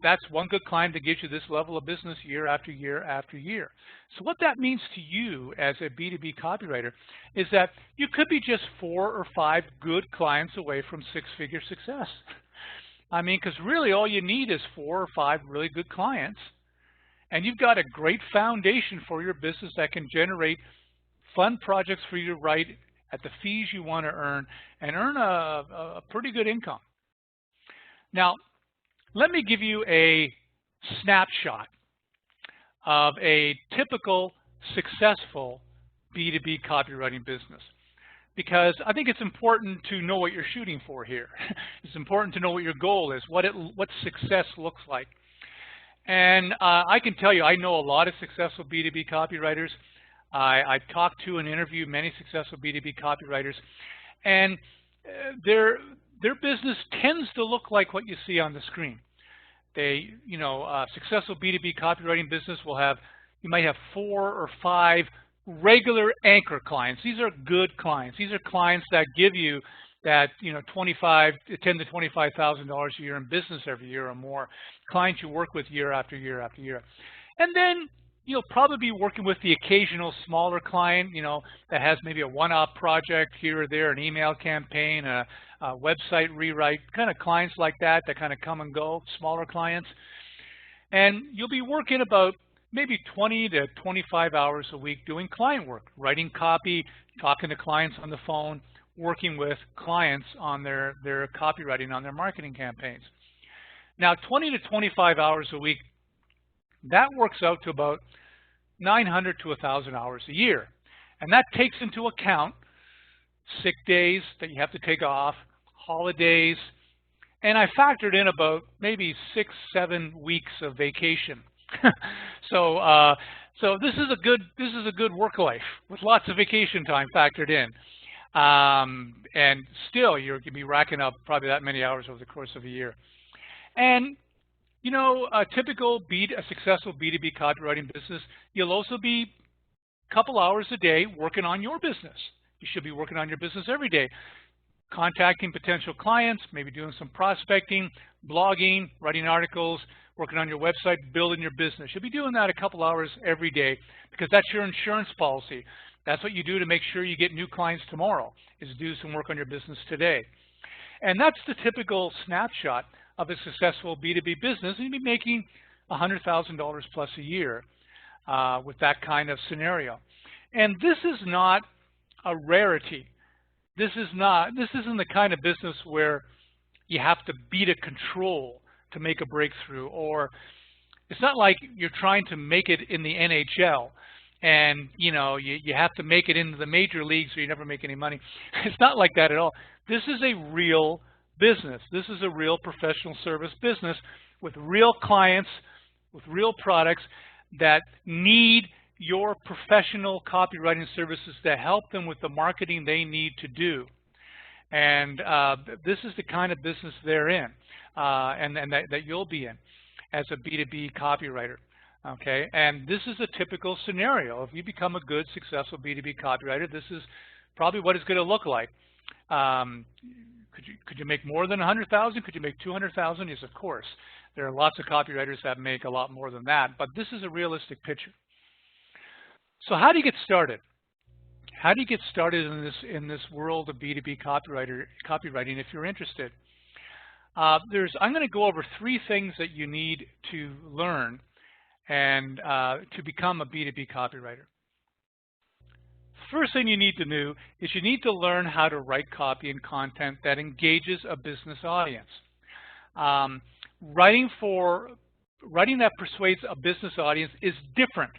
that's one good client that gives you this level of business year after year after year. So what that means to you as a B2B copywriter is that you could be just 4 or 5 good clients away from 6-figure success. I mean, because really all you need is 4 or 5 really good clients, and you've got a great foundation for your business that can generate fun projects for you to write at the fees you want to earn and earn a pretty good income. Now, let me give you a snapshot of a typical successful B2B copywriting business, because I think it's important to know what you're shooting for here. It's important to know what your goal is, what success looks like. And I can tell you, I know a lot of successful B2B copywriters. I talked to and interviewed many successful B2B copywriters, and their business tends to look like what you see on the screen. They, successful B2B copywriting business will have, you might have 4 or 5 regular anchor clients. These are good clients. These are clients that give you that, $10,000 to $25,000 a year in business every year or more. Clients you work with year after year after year. And then you'll probably be working with the occasional smaller client, that has maybe a one-off project here or there, an email campaign, a website rewrite, kind of clients like that kind of come and go, smaller clients. And you'll be working about maybe 20 to 25 hours a week doing client work, writing copy, talking to clients on the phone, working with clients on their copywriting on their marketing campaigns. Now, 20 to 25 hours a week, that works out to about 900 to 1,000 hours a year. And that takes into account sick days that you have to take off, holidays, and I factored in about maybe 6-7 weeks of vacation. So this is a good work life with lots of vacation time factored in. And still, you're going to be racking up probably that many hours over the course of a year. And a successful B2B copywriting business, you'll also be a couple hours a day working on your business. You should be working on your business every day, contacting potential clients, maybe doing some prospecting, blogging, writing articles, working on your website, building your business. You'll be doing that a couple hours every day because that's your insurance policy. That's what you do to make sure you get new clients tomorrow, is do some work on your business today. And that's the typical snapshot of a successful B2B business, and you'll be making $100,000 plus a year with that kind of scenario. And this is not a rarity. This isn't the kind of business where you have to beat a control to make a breakthrough, or it's not like you're trying to make it in the NHL and you have to make it into the major leagues or you never make any money. It's not like that at all. This is a real business. This is a real professional service business with real clients, with real products that need your professional copywriting services to help them with the marketing they need to do. And this is the kind of business they're in and that you'll be in as a B2B copywriter. Okay, and this is a typical scenario. If you become a good, successful B2B copywriter, this is probably what it's going to look like. Could you make more than 100,000? Could you make 200,000? Yes, of course. There are lots of copywriters that make a lot more than that, but this is a realistic picture. So how do you get started? How do you get started in this world of B2B copywriting if you're interested? I'm going to go over 3 things that you need to learn and to become a B2B copywriter. First thing you need to do is you need to learn how to write copy and content that engages a business audience. Writing that persuades a business audience is different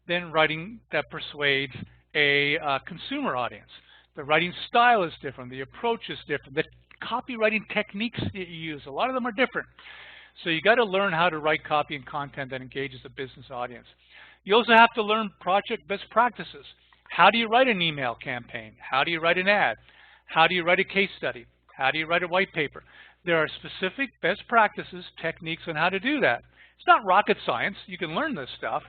than writing that persuades a consumer audience. The writing style is different. The approach is different. The copywriting techniques that you use, a lot of them are different. So you got to learn how to write copy and content that engages a business audience. You also have to learn project best practices. How do you write an email campaign? How do you write an ad? How do you write a case study? How do you write a white paper? There are specific best practices, techniques on how to do that. It's not rocket science. You can learn this stuff,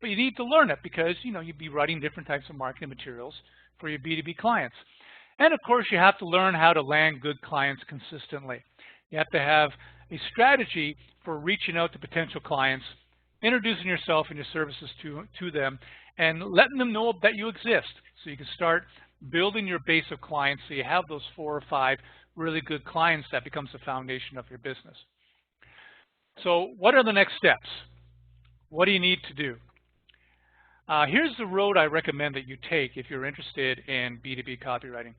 but you need to learn it because you'd be writing different types of marketing materials for your B2B clients. And of course, you have to learn how to land good clients consistently. You have to have a strategy for reaching out to potential clients, introducing yourself and your services to them, and letting them know that you exist. So you can start building your base of clients so you have those 4 or 5 really good clients that becomes the foundation of your business. So what are the next steps? What do you need to do? Here's the road I recommend that you take if you're interested in B2B copywriting.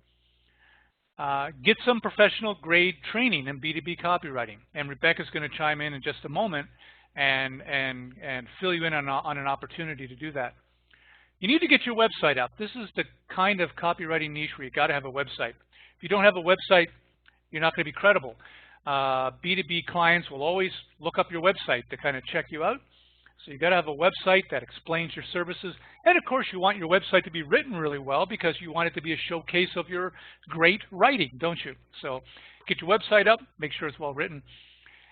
Get some professional grade training in B2B copywriting, and Rebecca's going to chime in just a moment and fill you in on an opportunity to do that. You need to get your website up. This is the kind of copywriting niche where you got to have a website. If you don't have a website, you're not going to be credible. B2B clients will always look up your website to kind of check you out. So you got to have a website that explains your services. And of course, you want your website to be written really well because you want it to be a showcase of your great writing, don't you? So get your website up, make sure it's well written,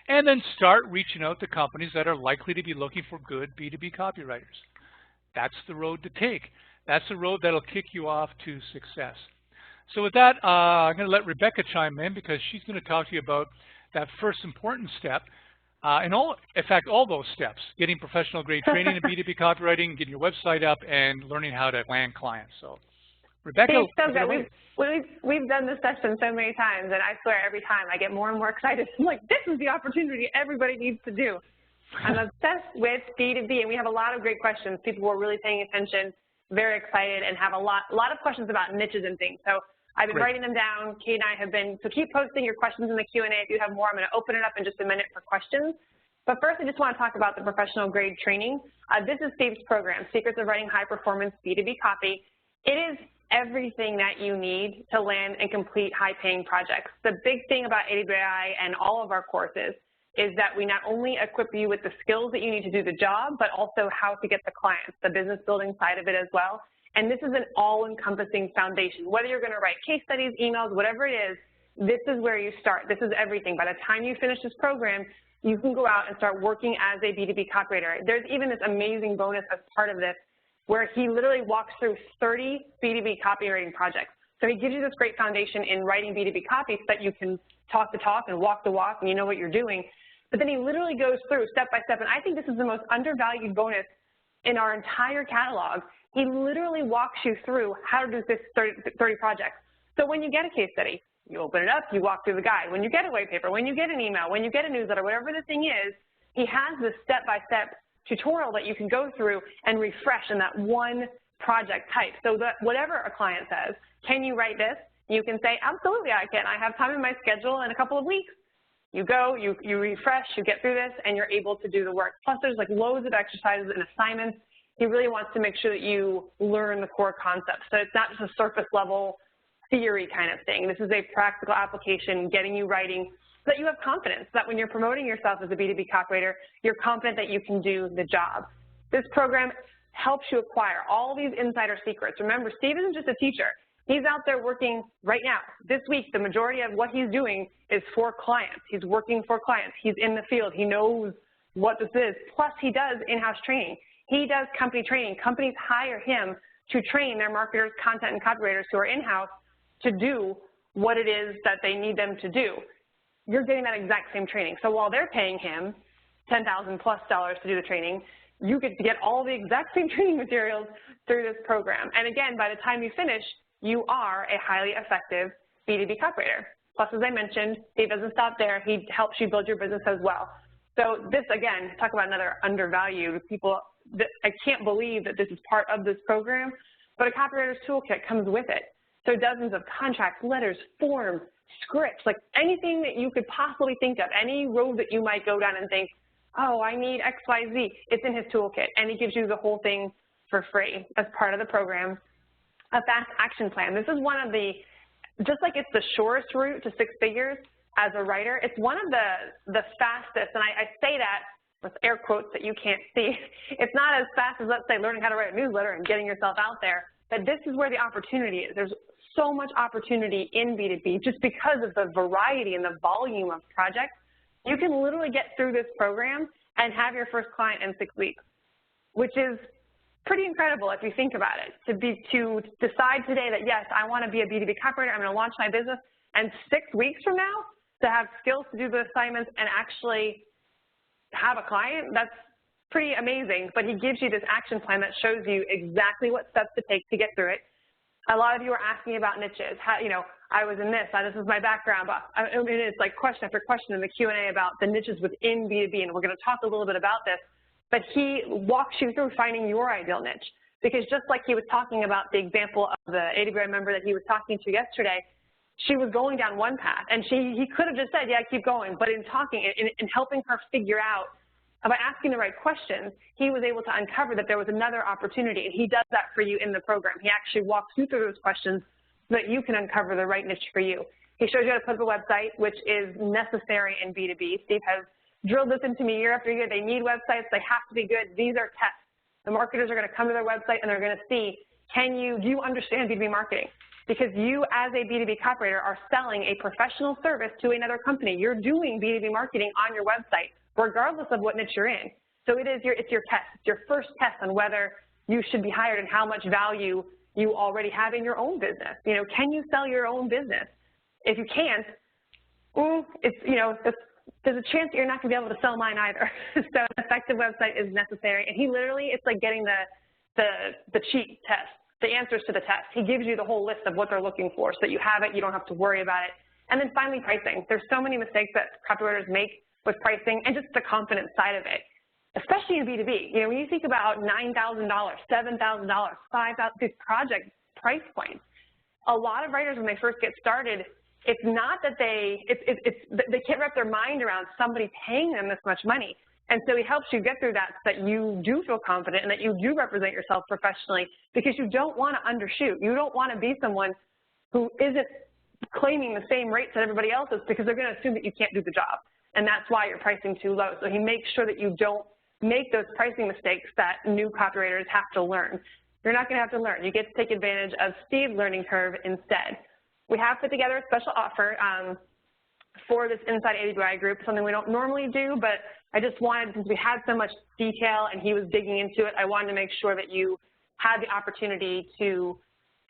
and then start reaching out to companies that are likely to be looking for good B2B copywriters. That's the road to take. That's the road that'll kick you off to success. So with that, I'm going to let Rebecca chime in because she's going to talk to you about that first important step. In fact, all those steps, getting professional grade training in B2B copywriting, getting your website up, and learning how to land clients. So, Rebecca, so good. We've done this session so many times, and I swear every time I get more and more excited. I'm like, this is the opportunity everybody needs to do. I'm obsessed with B2B, and we have a lot of great questions. People who are really paying attention, very excited, and have a lot of questions about niches and things. So I've been writing them down. Kate and I have been, so keep posting your questions in the Q&A. If you have more, I'm going to open it up in just a minute for questions. But first, I just want to talk about the professional grade training. This is Steve's program, Secrets of Writing High Performance B2B Copy. It is everything that you need to land and complete high-paying projects. The big thing about AWAI and all of our courses is that we not only equip you with the skills that you need to do the job, but also how to get the clients, the business building side of it as well. And this is an all-encompassing foundation. Whether you're going to write case studies, emails, whatever it is, this is where you start. This is everything. By the time you finish this program, you can go out and start working as a B2B copywriter. There's even this amazing bonus as part of this where he literally walks through 30 B2B copywriting projects. So he gives you this great foundation in writing B2B copy so that you can talk the talk and walk the walk and you know what you're doing. But then he literally goes through step by step, and I think this is the most undervalued bonus in our entire catalog. He literally walks you through how to do this 30 projects. So when you get a case study, you open it up, you walk through the guide. When you get a white paper, when you get an email, when you get a newsletter, whatever the thing is, he has this step-by-step tutorial that you can go through and refresh in that one project type. So that whatever a client says, can you write this? You can say, absolutely I can. I have time in my schedule in a couple of weeks. You go, you refresh, you get through this, and you're able to do the work. Plus there's like loads of exercises and assignments. He really wants to make sure that you learn the core concepts. So it's not just a surface level theory kind of thing. This is a practical application, getting you writing so that you have confidence, that when you're promoting yourself as a B2B copywriter, you're confident that you can do the job. This program helps you acquire all these insider secrets. Remember, Steve isn't just a teacher. He's out there working right now. This week, the majority of what he's doing is for clients. He's working for clients. He's in the field. He knows what this is. Plus, he does in-house training. He does company training. Companies hire him to train their marketers, content, and copywriters who are in-house to do what it is that they need them to do. You're getting that exact same training. So while they're paying him $10,000+ to do the training, you get to get all the exact same training materials through this program. And again, by the time you finish, you are a highly effective B2B copywriter. Plus, as I mentioned, Steve doesn't stop there. He helps you build your business as well. So this, again, talk about another undervalued people. I can't believe that this is part of this program, but a copywriter's toolkit comes with it. So dozens of contracts, letters, forms, scripts, like anything that you could possibly think of, any road that you might go down and think, oh, I need X, Y, Z, it's in his toolkit, and he gives you the whole thing for free as part of the program. A fast action plan. This is one of the, just like it's the surest route to 6 figures as a writer, it's one of the fastest, and I say that with air quotes that you can't see. It's not as fast as, let's say, learning how to write a newsletter and getting yourself out there, but this is where the opportunity is. There's so much opportunity in B2B just because of the variety and the volume of projects. You can literally get through this program and have your first client in 6 weeks, which is pretty incredible if you think about it, to decide today that, yes, I want to be a B2B copywriter, I'm going to launch my business, and 6 weeks from now to have skills to do the assignments and actually have a client, that's pretty amazing. But he gives you this action plan that shows you exactly what steps to take to get through it. A lot of you are asking about niches. How, you know, I was in this is my background, but I mean, it's like question after question in the Q&A about the niches within B2B, and we're going to talk a little bit about this. But he walks you through finding your ideal niche, because just like he was talking about the example of the AWAI member that he was talking to yesterday, she was going down one path, and he could have just said, yeah, keep going. But in talking, in helping her figure out, by asking the right questions, he was able to uncover that there was another opportunity, and he does that for you in the program. He actually walks you through those questions so that you can uncover the right niche for you. He shows you how to put up a website, which is necessary in B2B. Steve has drilled this into me year after year. They need websites. They have to be good. These are tests. The marketers are going to come to their website, and they're going to see, do you understand B2B marketing? Because you, as a B2B copywriter, are selling a professional service to another company. You're doing B2B marketing on your website, regardless of what niche you're in. So it's your test. It's your first test on whether you should be hired and how much value you already have in your own business. You know, can you sell your own business? If you can't, there's a chance that you're not going to be able to sell mine either. So an effective website is necessary. And he literally, it's like getting the cheat test, the answers to the test. He gives you the whole list of what they're looking for so that you have it, you don't have to worry about it. And then finally, pricing. There's so many mistakes that copywriters make with pricing and just the confidence side of it, especially in B2B. You know, when you think about $9,000, $7,000, $5,000, these project price points, a lot of writers, when they first get started, it's not that they can't wrap their mind around somebody paying them this much money. And so he helps you get through that so that you do feel confident and that you do represent yourself professionally, because you don't want to undershoot. You don't want to be someone who isn't claiming the same rates that everybody else is, because they're going to assume that you can't do the job. And that's why you're pricing too low. So he makes sure that you don't make those pricing mistakes that new copywriters have to learn. You're not going to have to learn. You get to take advantage of Steve's learning curve instead. We have put together a special offer for this Inside AWAI group, something we don't normally do, but I just wanted, since we had so much detail and he was digging into it, I wanted to make sure that you had the opportunity to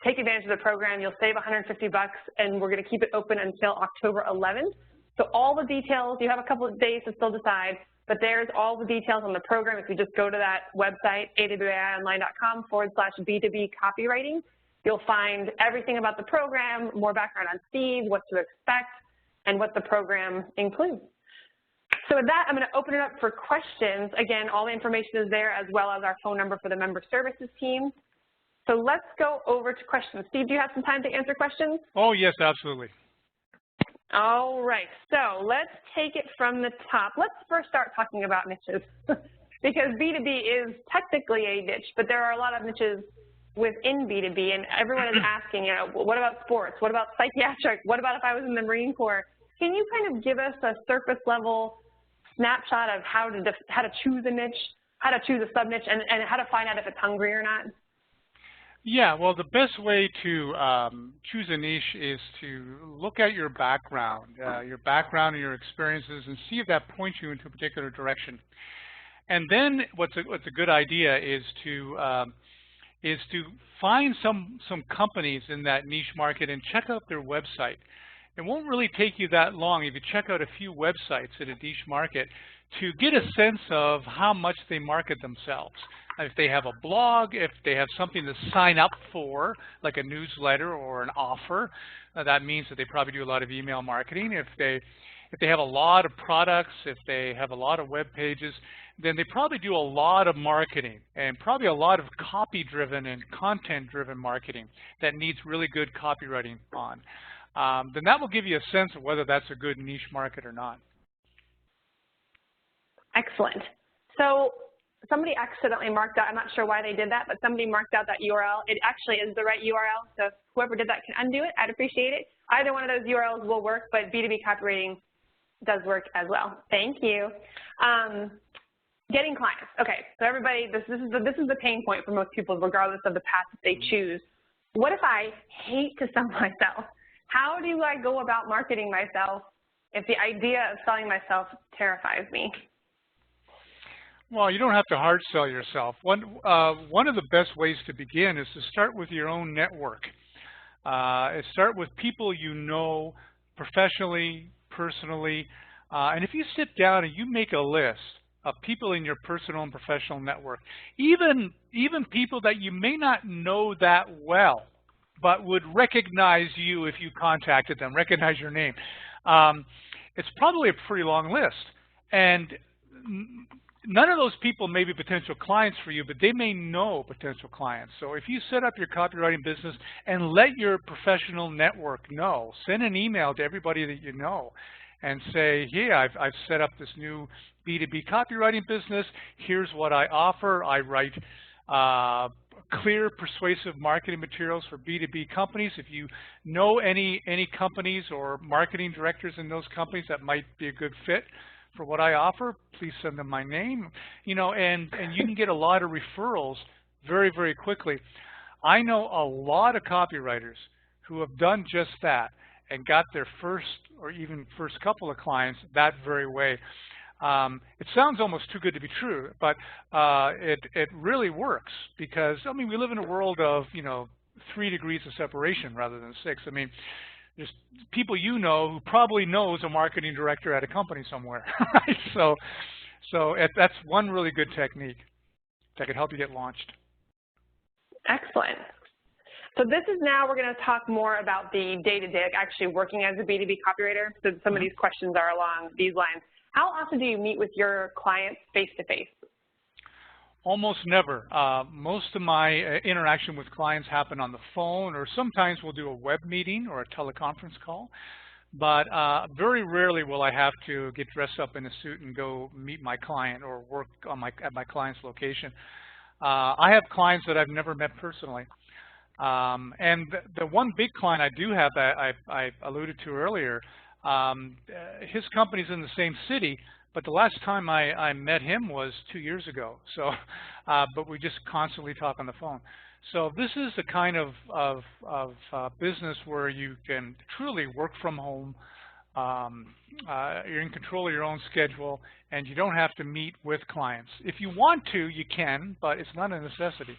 take advantage of the program. You'll save $150, and we're going to keep it open until October 11th. So all the details, you have a couple of days to still decide, but there's all the details on the program. If you just go to that website, awaionline.com/B2B copywriting, you'll find everything about the program, more background on Steve, what to expect, and what the program includes. So with that, I'm going to open it up for questions. Again, all the information is there, as well as our phone number for the member services team. So let's go over to questions. Steve, do you have some time to answer questions? Oh, yes, absolutely. All right, so let's take it from the top. Let's first start talking about niches, because B2B is technically a niche, but there are a lot of niches within B2B, and everyone is asking, you know, what about sports? What about psychiatric? What about if I was in the Marine Corps? Can you kind of give us a surface level snapshot of how to choose a niche, how to choose a sub-niche, and how to find out if it's hungry or not? Yeah, well, the best way to choose a niche is to look at your background and your experiences, and see if that points you into a particular direction. And then what's a good idea is to find some companies in that niche market and check out their website. It won't really take you that long if you check out a few websites in a niche market to get a sense of how much they market themselves. If they have a blog, if they have something to sign up for, like a newsletter or an offer, that means that they probably do a lot of email marketing. If they have a lot of products, if they have a lot of web pages, then they probably do a lot of marketing, and probably a lot of copy-driven and content-driven marketing that needs really good copywriting on. Then that will give you a sense of whether that's a good niche market or not. Excellent. So somebody accidentally marked out, I'm not sure why they did that, but somebody marked out that URL. It actually is the right URL, so if whoever did that can undo it, I'd appreciate it. Either one of those URLs will work, but B2B copywriting does work as well. Thank you. Getting clients. Okay, so everybody, this is the pain point for most people, regardless of the path that they choose. What if I hate to sell myself? How do I go about marketing myself if the idea of selling myself terrifies me? Well, you don't have to hard sell yourself. One of the best ways to begin is to start with your own network. Start with people you know professionally, personally, and if you sit down and you make a list of people in your personal and professional network, even people that you may not know that well, but would recognize you if you contacted them, recognize your name. It's probably a pretty long list. And none of those people may be potential clients for you, but they may know potential clients. So if you set up your copywriting business and let your professional network know, send an email to everybody that you know and say, hey, I've set up this new B2B copywriting business. Here's what I offer. I write clear, persuasive marketing materials for B2B companies. If you know any companies or marketing directors in those companies that might be a good fit for what I offer, please send them my name. You know, and you can get a lot of referrals very, very quickly. I know a lot of copywriters who have done just that and got their first or even first couple of clients that very way. It sounds almost too good to be true, but it really works because, I mean, we live in a world of, 3 degrees of separation rather than 6. I mean, there's people you know who probably knows a marketing director at a company somewhere, right? So that's one really good technique that could help you get launched. Excellent. So this is now, we're going to talk more about the day-to-day, like actually working as a B2B copywriter. So some of these questions are along these lines. How often do you meet with your clients face-to-face? Almost never. Most of my interaction with clients happen on the phone, or sometimes we'll do a web meeting or a teleconference call. But very rarely will I have to get dressed up in a suit and go meet my client or work on at my client's location. I have clients that I've never met personally. And the one big client I do have that I alluded to earlier, his company's in the same city, but the last time I met him was 2 years ago. So, but we just constantly talk on the phone. So this is the kind of business where you can truly work from home. You're in control of your own schedule, and you don't have to meet with clients. If you want to, you can, but it's not a necessity.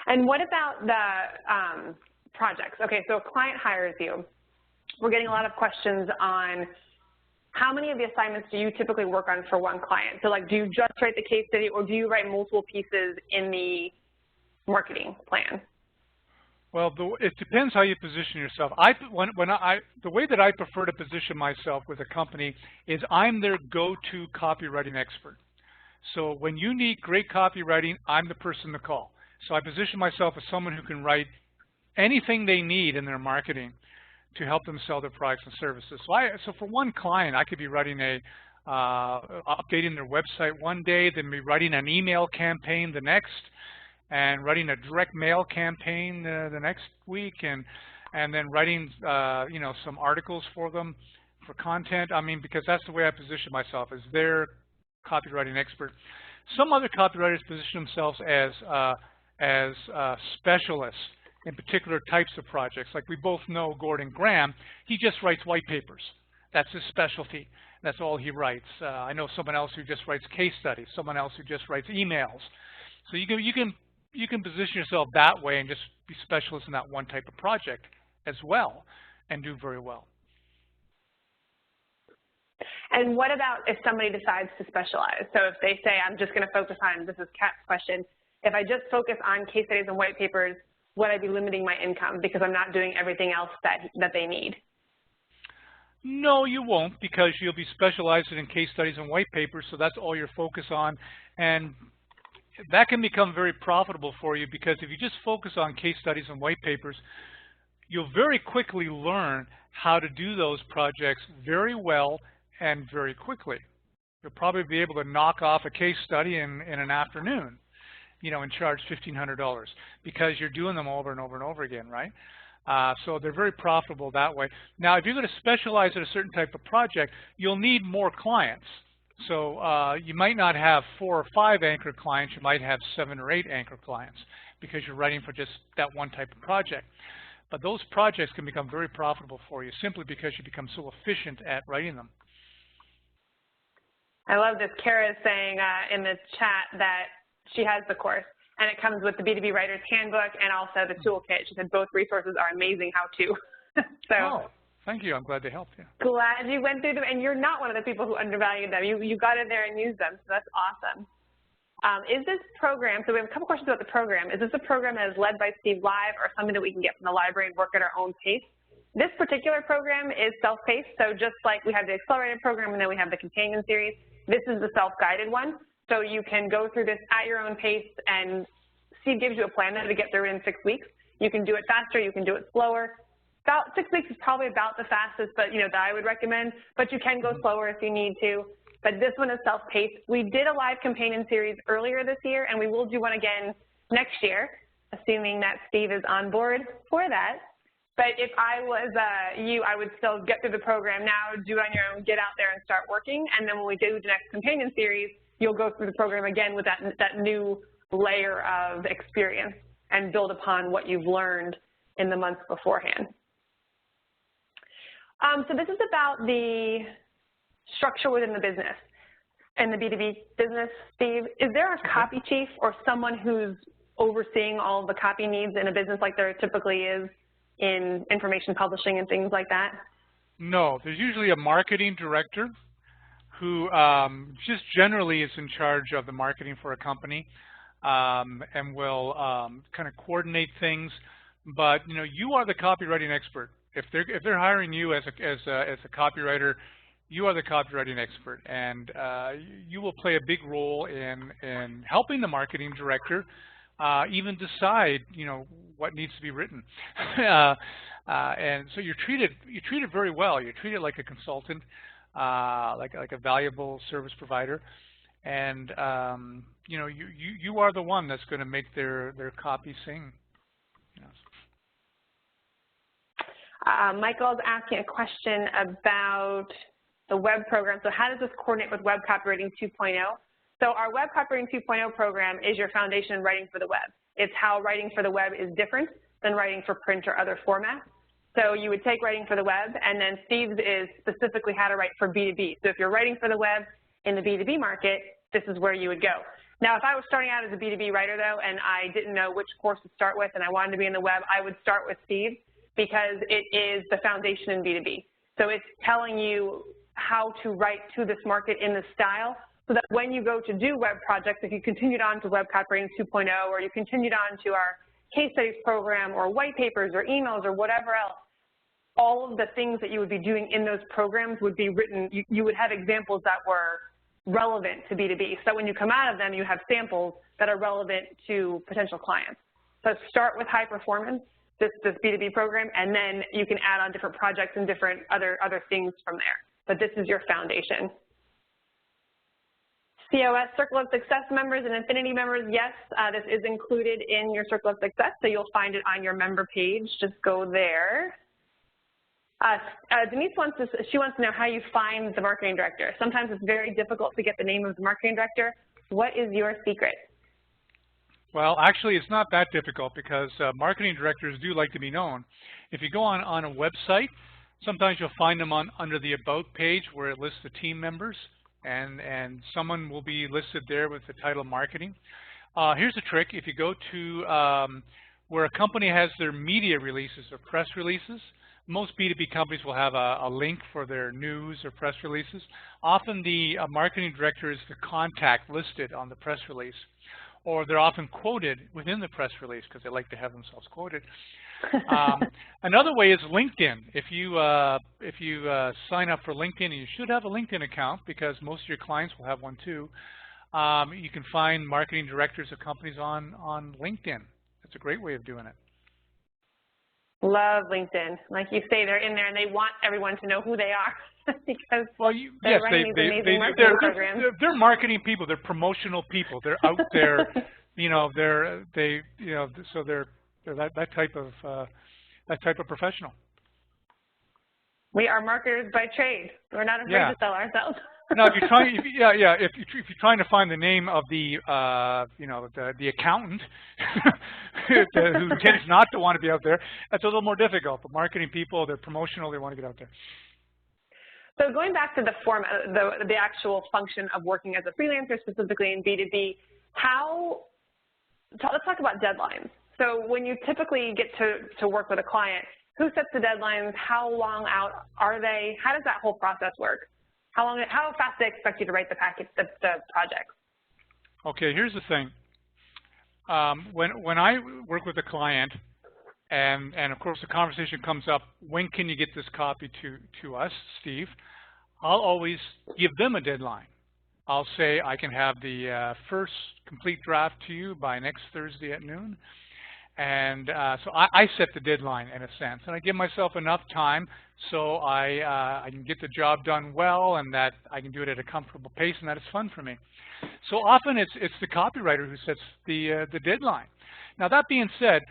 And what about the projects? Okay, so a client hires you. We're getting a lot of questions on how many of the assignments do you typically work on for one client? So like, do you just write the case study, or do you write multiple pieces in the marketing plan? Well, it depends how you position yourself. The way that I prefer to position myself with a company is I'm their go-to copywriting expert. So when you need great copywriting, I'm the person to call. So I position myself as someone who can write anything they need in their marketing to help them sell their products and services. So for one client, I could be writing updating their website one day, then be writing an email campaign the next, and writing a direct mail campaign the next week, and then writing some articles for them for content. I mean, because that's the way I position myself, as their copywriting expert. Some other copywriters position themselves as specialists in particular types of projects. Like we both know Gordon Graham, he just writes white papers. That's his specialty. That's all he writes. I know someone else who just writes case studies, someone else who just writes emails. So you can position yourself that way and just be specialist in that one type of project as well and do very well. And what about if somebody decides to specialize? So if they say, I'm just going to focus on, this is Kat's question, if I just focus on case studies and white papers, would I be limiting my income because I'm not doing everything else that they need? No, you won't, because you'll be specializing in case studies and white papers, so that's all you're focused on. And that can become very profitable for you, because if you just focus on case studies and white papers, you'll very quickly learn how to do those projects very well and very quickly. You'll probably be able to knock off a case study in an afternoon, and charge $1,500 because you're doing them over and over and over again, right? So they're very profitable that way. Now, if you're going to specialize in a certain type of project, you'll need more clients. So you might not have 4 or 5 anchor clients. You might have 7 or 8 anchor clients because you're writing for just that one type of project. But those projects can become very profitable for you simply because you become so efficient at writing them. I love this. Kara is saying in the chat that she has the course, and it comes with the B2B Writer's Handbook and also the toolkit. She said both resources are amazing how-to. So, oh, thank you. I'm glad they helped you. Glad you went through them, and you're not one of the people who undervalued them. You got in there and used them, so that's awesome. Is this program, so we have a couple questions about the program. Is this a program that is led by Steve live or something that we can get from the library and work at our own pace? This particular program is self-paced, so just like we have the accelerated program and then we have the companion series, this is the self-guided one. So you can go through this at your own pace, and Steve gives you a plan to get through it in 6 weeks. You can do it faster, you can do it slower. About 6 weeks is probably about the fastest, but that I would recommend, but you can go slower if you need to. But this one is self-paced. We did a live companion series earlier this year, and we will do one again next year, assuming that Steve is on board for that. But if I was you, I would still get through the program now, do it on your own, get out there and start working. And then when we do the next companion series, you'll go through the program again with that new layer of experience and build upon what you've learned in the months beforehand. So this is about the structure within the business. In the B2B business, Steve, is there a copy chief or someone who's overseeing all the copy needs in a business like there typically is in information publishing and things like that? No, there's usually a marketing director who just generally is in charge of the marketing for a company and will kind of coordinate things. But you are the copywriting expert. If they're hiring you as a copywriter, you are the copywriting expert, and you will play a big role in helping the marketing director even decide, what needs to be written. And so you're treated very well. You're treated like a consultant, like a valuable service provider, and you are the one that's going to make their copy sing. Michael's asking a question about the web program. So how does this coordinate with Web Copywriting 2.0? So our Web Copywriting 2.0 program is your foundation in writing for the web. It's how writing for the web is different than writing for print or other formats. So you would take writing for the web, and then Steve's is specifically how to write for B2B. So if you're writing for the web in the B2B market, this is where you would go. Now, if I was starting out as a B2B writer, though, and I didn't know which course to start with and I wanted to be in the web, I would start with Steve because it is the foundation in B2B. So it's telling you how to write to this market in this style so that when you go to do web projects, if you continued on to Web Copywriting 2.0 or you continued on to our case studies program or white papers or emails or whatever else, all of the things that you would be doing in those programs would be written. You would have examples that were relevant to B2B. So when you come out of them, you have samples that are relevant to potential clients. So start with high performance, this B2B program, and then you can add on different projects and different other things from there. But this is your foundation. COS, Circle of Success members and Infinity members, yes, this is included in your Circle of Success, so you'll find it on your member page. Just go there. Denise wants to know how you find the marketing director. Sometimes it's very difficult to get the name of the marketing director. What is your secret? Well, actually, it's not that difficult because marketing directors do like to be known. If you go on a website, sometimes you'll find them under the About page where it lists the team members, and someone will be listed there with the title Marketing. Here's a trick. If you go to where a company has their media releases or press releases, most B2B companies will have a link for their news or press releases. Often the marketing director is the contact listed on the press release, or they're often quoted within the press release because they like to have themselves quoted. Another way is LinkedIn. If you sign up for LinkedIn, and you should have a LinkedIn account because most of your clients will have one too, you can find marketing directors of companies on LinkedIn. That's a great way of doing it. Love LinkedIn. Like you say, they're in there and they want everyone to know who they are because they're running these amazing marketing programs. They're marketing people. They're promotional people. They're out there. So they're that type of professional. We are marketers by trade. We're not afraid to sell ourselves. No, if you're trying to find the name of the the accountant who tends not to want to be out there, that's a little more difficult. But marketing people, they're promotional, they want to get out there. So going back to the form, the actual function of working as a freelancer, specifically in B2B, let's talk about deadlines. So when you typically get to work with a client, who sets the deadlines? How long out are they? How does that whole process work? How fast do they expect you to write the projects? Okay, here's the thing. When I work with a client, and of course the conversation comes up, when can you get this copy to us, Steve? I'll always give them a deadline. I'll say I can have the first complete draft to you by next Thursday at noon. And so I set the deadline in a sense, and I give myself enough time so I can get the job done well, and that I can do it at a comfortable pace, and that it's fun for me. So often it's the copywriter who sets the deadline. Now that being said,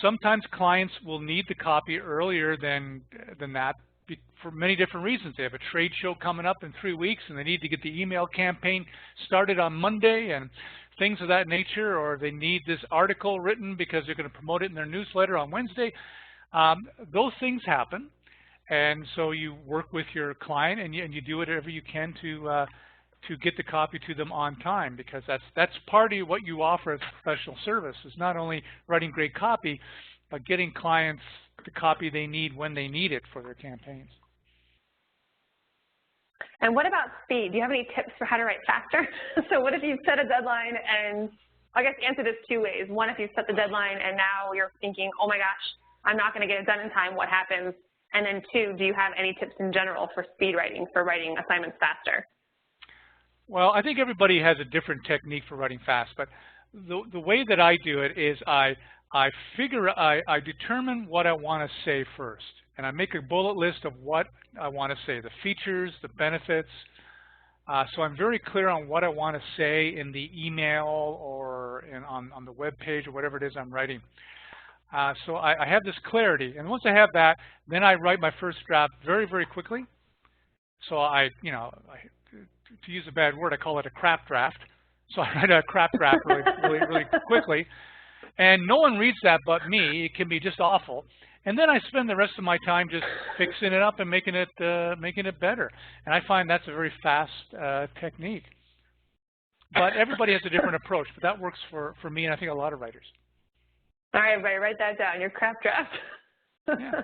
sometimes clients will need the copy earlier than that for many different reasons. They have a trade show coming up in 3 weeks, and they need to get the email campaign started on Monday, and things of that nature, or they need this article written because they're going to promote it in their newsletter on Wednesday. Those things happen, and so you work with your client and you do whatever you can to get the copy to them on time, because that's part of what you offer as a professional service. Is not only writing great copy, but getting clients the copy they need when they need it for their campaigns. And what about speed? Do you have any tips for how to write faster? So what if you set a deadline, and I guess answer this 2 ways. One, if you set the deadline and now you're thinking, oh my gosh, I'm not going to get it done in time, what happens? And then 2, do you have any tips in general for speed writing, for writing assignments faster? Well, I think everybody has a different technique for writing fast, but the way that I do it is I determine what I want to say first, and I make a bullet list of what I want to say, the features, the benefits. So I'm very clear on what I want to say in the email or on the web page or whatever it is I'm writing. So I have this clarity, and once I have that, then I write my first draft very, very quickly. So to use a bad word, I call it a crap draft. So I write a crap draft really quickly. And no one reads that but me. It can be just awful. And then I spend the rest of my time just fixing it up and making it better. And I find that's a very fast technique. But everybody has a different approach. But that works for me and I think a lot of writers. All right, everybody, write that down, your crap draft. Yeah.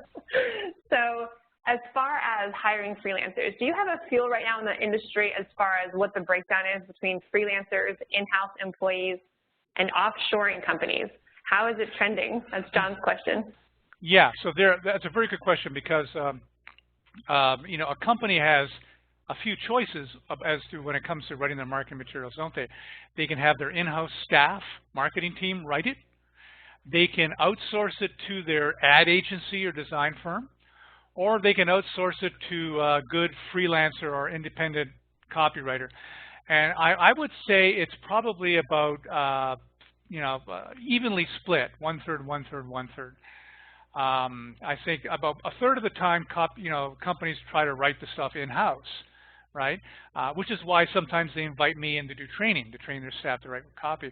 So as far as hiring freelancers, do you have a feel right now in the industry as far as what the breakdown is between freelancers, in-house employees, and offshoring companies? How is it trending? That's John's question. Yeah, so that's a very good question, because a company has a few choices as to when it comes to writing their marketing materials, don't they? They can have their in-house staff, marketing team write it. They can outsource it to their ad agency or design firm, or they can outsource it to a good freelancer or independent copywriter. And I would say it's probably about evenly split, 1/3, 1/3, 1/3. I think about a third of the time, companies try to write the stuff in-house, right? Which is why sometimes they invite me in to do training, to train their staff to write copy.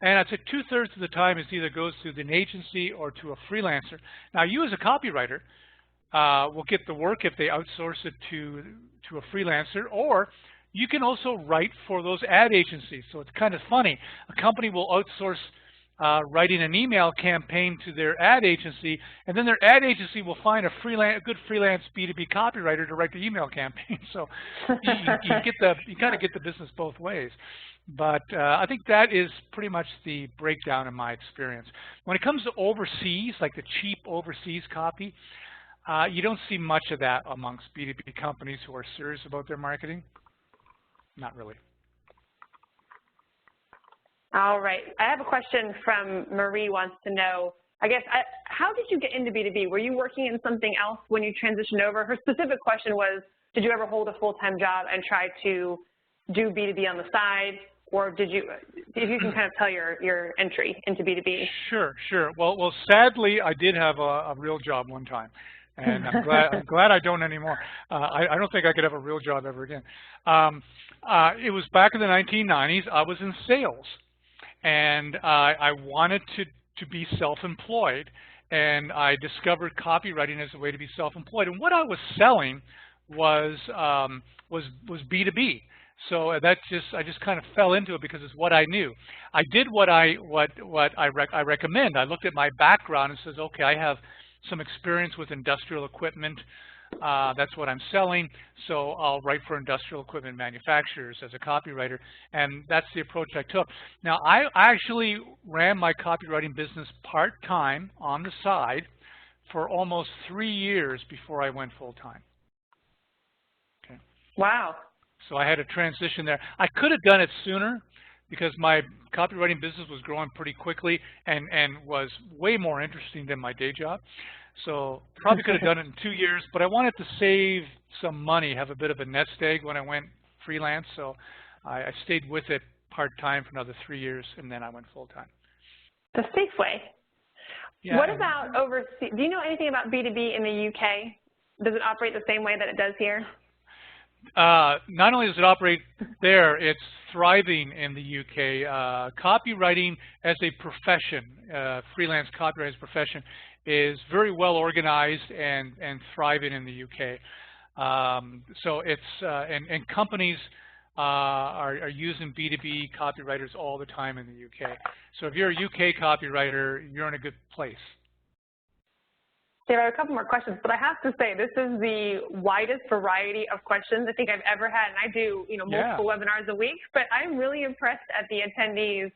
And I'd say 2/3 of the time it either goes to an agency or to a freelancer. Now, you as a copywriter will get the work if they outsource it to a freelancer, or you can also write for those ad agencies. So it's kind of funny. A company will outsource writing an email campaign to their ad agency, and then their ad agency will find a good freelance B2B copywriter to write the email campaign. So you kind of get the business both ways. But I think that is pretty much the breakdown in my experience. When it comes to overseas, like the cheap overseas copy, you don't see much of that amongst B2B companies who are serious about their marketing. Not really. All right. I have a question from Marie wants to know, I guess, how did you get into B2B? Were you working in something else when you transitioned over? Her specific question was, did you ever hold a full-time job and try to do B2B on the side? Or if you can kind of tell your entry into B2B. Sure. Well, sadly, I did have a real job one time. And I'm glad I don't anymore. I don't think I could have a real job ever again. It was back in the 1990s. I was in sales, and I wanted to be self-employed, and I discovered copywriting as a way to be self-employed. And what I was selling was B2B. So I just kind of fell into it because it's what I knew. I did what I recommend. I looked at my background and says, okay, I have some experience with industrial equipment. That's what I'm selling, so I'll write for industrial equipment manufacturers as a copywriter, and that's the approach I took. Now, I actually ran my copywriting business part-time on the side for almost 3 years before I went full-time. Okay. Wow. So I had a transition there. I could have done it sooner because my copywriting business was growing pretty quickly and was way more interesting than my day job. So probably could have done it in 2 years, but I wanted to save some money, have a bit of a nest egg when I went freelance. So I stayed with it part-time for another 3 years, and then I went full-time. The safe way. Yeah. What about overseas? Do you know anything about B2B in the UK? Does it operate the same way that it does here? Not only does it operate there, it's thriving in the UK. Copywriting as a profession, freelance copywriting as a profession, is very well organized and thriving in the UK. So it's and companies are using B2B copywriters all the time in the UK. So if you're a UK copywriter, you're in a good place. There are a couple more questions, but I have to say this is the widest variety of questions I think I've ever had, and I do multiple webinars a week. But I'm really impressed at the attendees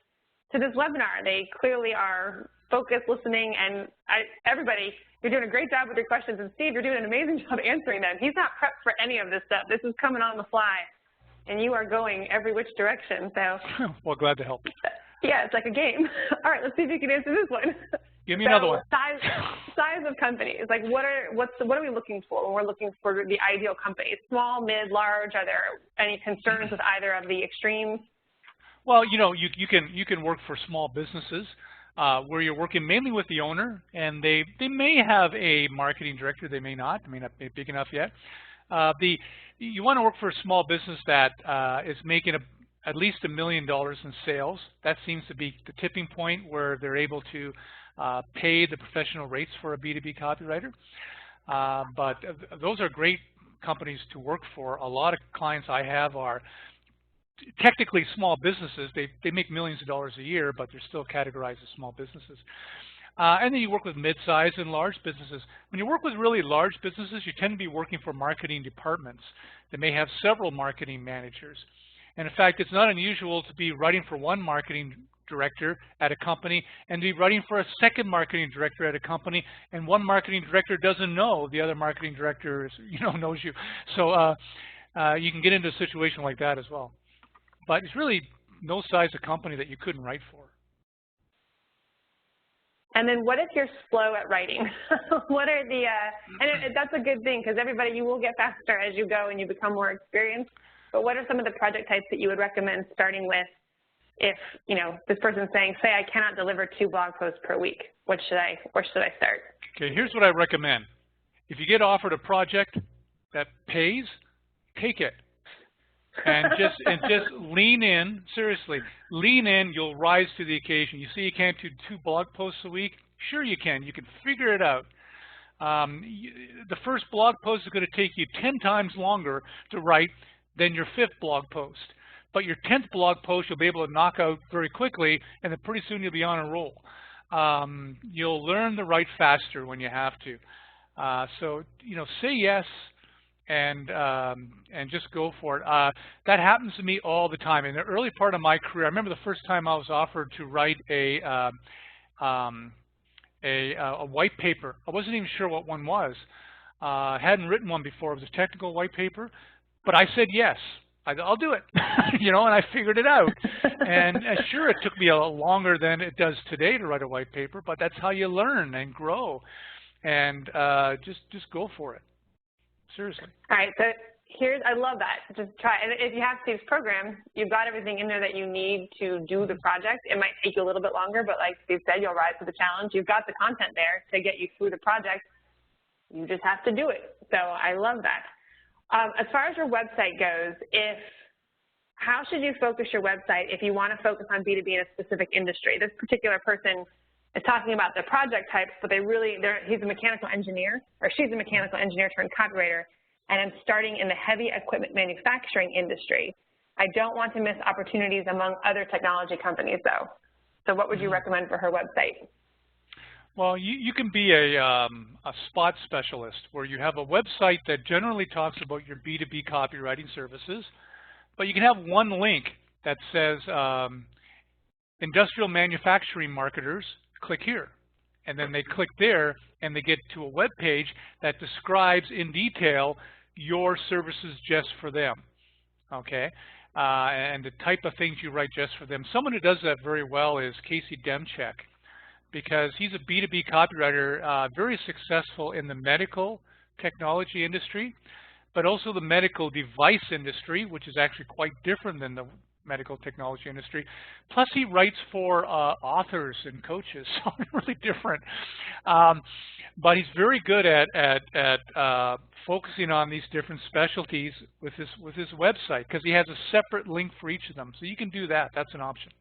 to this webinar. They clearly are focused, listening, and everybody, you're doing a great job with your questions. And Steve, you're doing an amazing job answering them. He's not prepped for any of this stuff. This is coming on the fly, and you are going every which direction. So, well, glad to help. Yeah, it's like a game. All right, let's see if you can answer this one. Give me another one. Size of companies. Like, what are we looking for when we're looking for the ideal company? Small, mid, large. Are there any concerns with either of the extremes? Well, you can work for small businesses where you're working mainly with the owner, and they may have a marketing director. They may not. They may not be big enough yet. You want to work for a small business that is making at least $1 million in sales. That seems to be the tipping point where they're able to pay the professional rates for a B2B copywriter. But those are great companies to work for. A lot of clients I have are technically small businesses. They make millions of dollars a year, but they're still categorized as small businesses. And then you work with mid-size and large businesses. When you work with really large businesses, you tend to be working for marketing departments that may have several marketing managers. And in fact, it's not unusual to be writing for one marketing director at a company and to be writing for a second marketing director at a company, and one marketing director doesn't know the other marketing director knows you. So you can get into a situation like that as well. But it's really no size of company that you couldn't write for. And then what if you're slow at writing? What are the, and that's a good thing because everybody, you will get faster as you go and you become more experienced. But what are some of the project types that you would recommend starting with if, this person's saying, say I cannot deliver 2 blog posts per week, where should I start? Okay, here's what I recommend. If you get offered a project that pays, take it. And just lean in, seriously, lean in, you'll rise to the occasion. You say you can't do 2 blog posts a week? Sure you can figure it out. The first blog post is going to take you 10 times longer to write than your 5th blog post. But your 10th blog post you'll be able to knock out very quickly, and then pretty soon you'll be on a roll. You'll learn to write faster when you have to. So, say yes and just go for it. That happens to me all the time. In the early part of my career, I remember the first time I was offered to write a white paper. I wasn't even sure what one was. I hadn't written one before. It was a technical white paper. But I said yes, I'll do it, and I figured it out. And sure, it took me a lot longer than it does today to write a white paper, but that's how you learn and grow. And just go for it, seriously. All right, so I love that. Just try, and if you have Steve's program, you've got everything in there that you need to do the project. It might take you a little bit longer, but like Steve said, you'll rise to the challenge. You've got the content there to get you through the project. You just have to do it. So I love that. As far as your website goes, how should you focus your website if you want to focus on B2B in a specific industry? This particular person is talking about the project types, but he's a mechanical engineer, or she's a mechanical engineer turned copywriter, and I'm starting in the heavy equipment manufacturing industry. I don't want to miss opportunities among other technology companies, though. So what would you recommend for her website? Well, you can be a spot specialist where you have a website that generally talks about your B2B copywriting services, but you can have one link that says industrial manufacturing marketers, click here. And then they click there and they get to a web page that describes in detail your services just for them, okay? And the type of things you write just for them. Someone who does that very well is Casey Demchek, because he's a B2B copywriter, very successful in the medical technology industry, but also the medical device industry, which is actually quite different than the medical technology industry. Plus he writes for authors and coaches, so really different. But he's very good at focusing on these different specialties with his website, because he has a separate link for each of them. So you can do that. That's an option.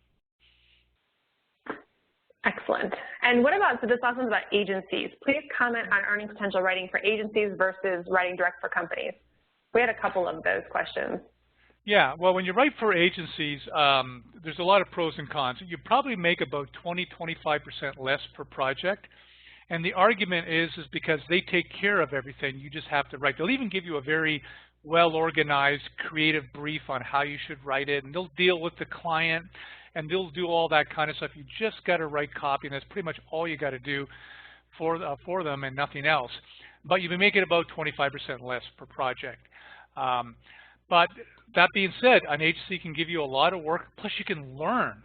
Excellent. And what about, so this last one's about agencies. Please comment on earning potential writing for agencies versus writing direct for companies. We had a couple of those questions. Yeah, well, when you write for agencies, there's a lot of pros and cons. You probably make about 20–25% less per project. And the argument is because they take care of everything. You just have to write. They'll even give you a very well-organized, creative brief on how you should write it. And they'll deal with the client. And they'll do all that kind of stuff. You just got to write copy, and that's pretty much all you got to do for them and nothing else. But you've been making about 25% less per project. But that being said, an agency can give you a lot of work, plus you can learn.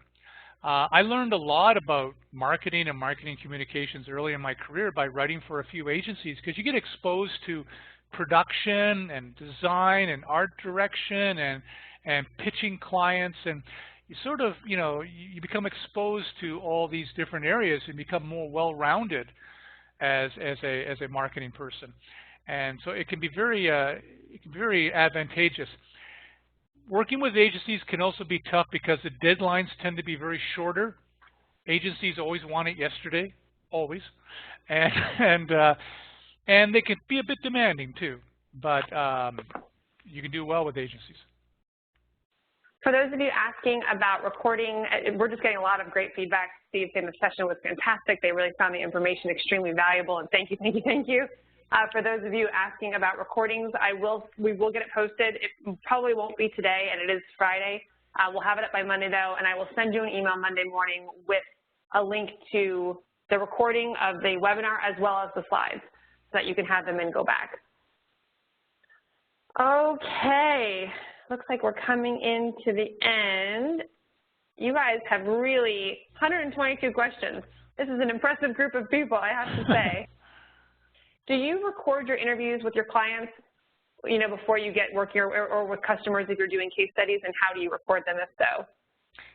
I learned a lot about marketing and marketing communications early in my career by writing for a few agencies, because you get exposed to production and design and art direction and pitching clients, and you sort of, you become exposed to all these different areas and become more well-rounded as a marketing person. And so it can be very advantageous. Working with agencies can also be tough because the deadlines tend to be very shorter. Agencies always want it yesterday, always, and they can be a bit demanding too. But you can do well with agencies. For those of you asking about recording, we're just getting a lot of great feedback. Steve saying the session was fantastic. They really found the information extremely valuable, and thank you, thank you, thank you. For those of you asking about recordings, we will get it posted. It probably won't be today, and it is Friday. We'll have it up by Monday, though, and I will send you an email Monday morning with a link to the recording of the webinar as well as the slides so that you can have them and go back. Okay. Looks like we're coming into the end. You guys have really 122 questions. This is an impressive group of people, I have to say. Do you record your interviews with your clients, before you get working, or with customers if you're doing case studies, and how do you record them if so?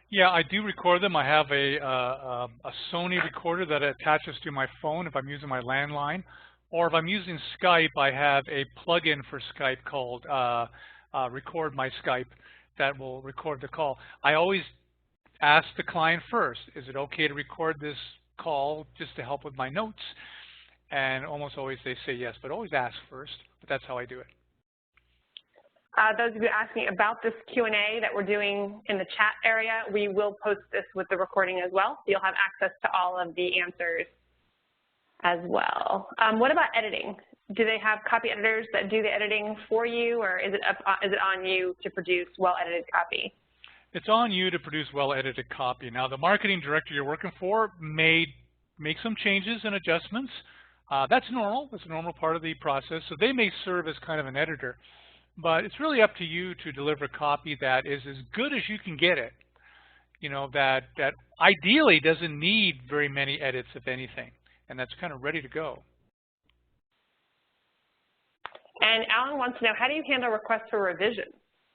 Yeah, I do record them. I have a Sony recorder that attaches to my phone if I'm using my landline, or if I'm using Skype, I have a plugin for Skype called Record My Skype that will record the call. I always ask the client first, is it okay to record this call just to help with my notes? And almost always they say yes, but always ask first. But that's how I do it. Those of you asking about this Q&A that we're doing in the chat area, we will post this with the recording as well. So you'll have access to all of the answers as well. What about editing? Do they have copy editors that do the editing for you, or is it on you to produce well-edited copy? It's on you to produce well-edited copy. Now, the marketing director you're working for may make some changes and adjustments. That's normal. That's a normal part of the process. So they may serve as kind of an editor. But it's really up to you to deliver copy that is as good as you can get it. That ideally doesn't need very many edits, if anything. And that's kind of ready to go. And Alan wants to know, how do you handle requests for revision?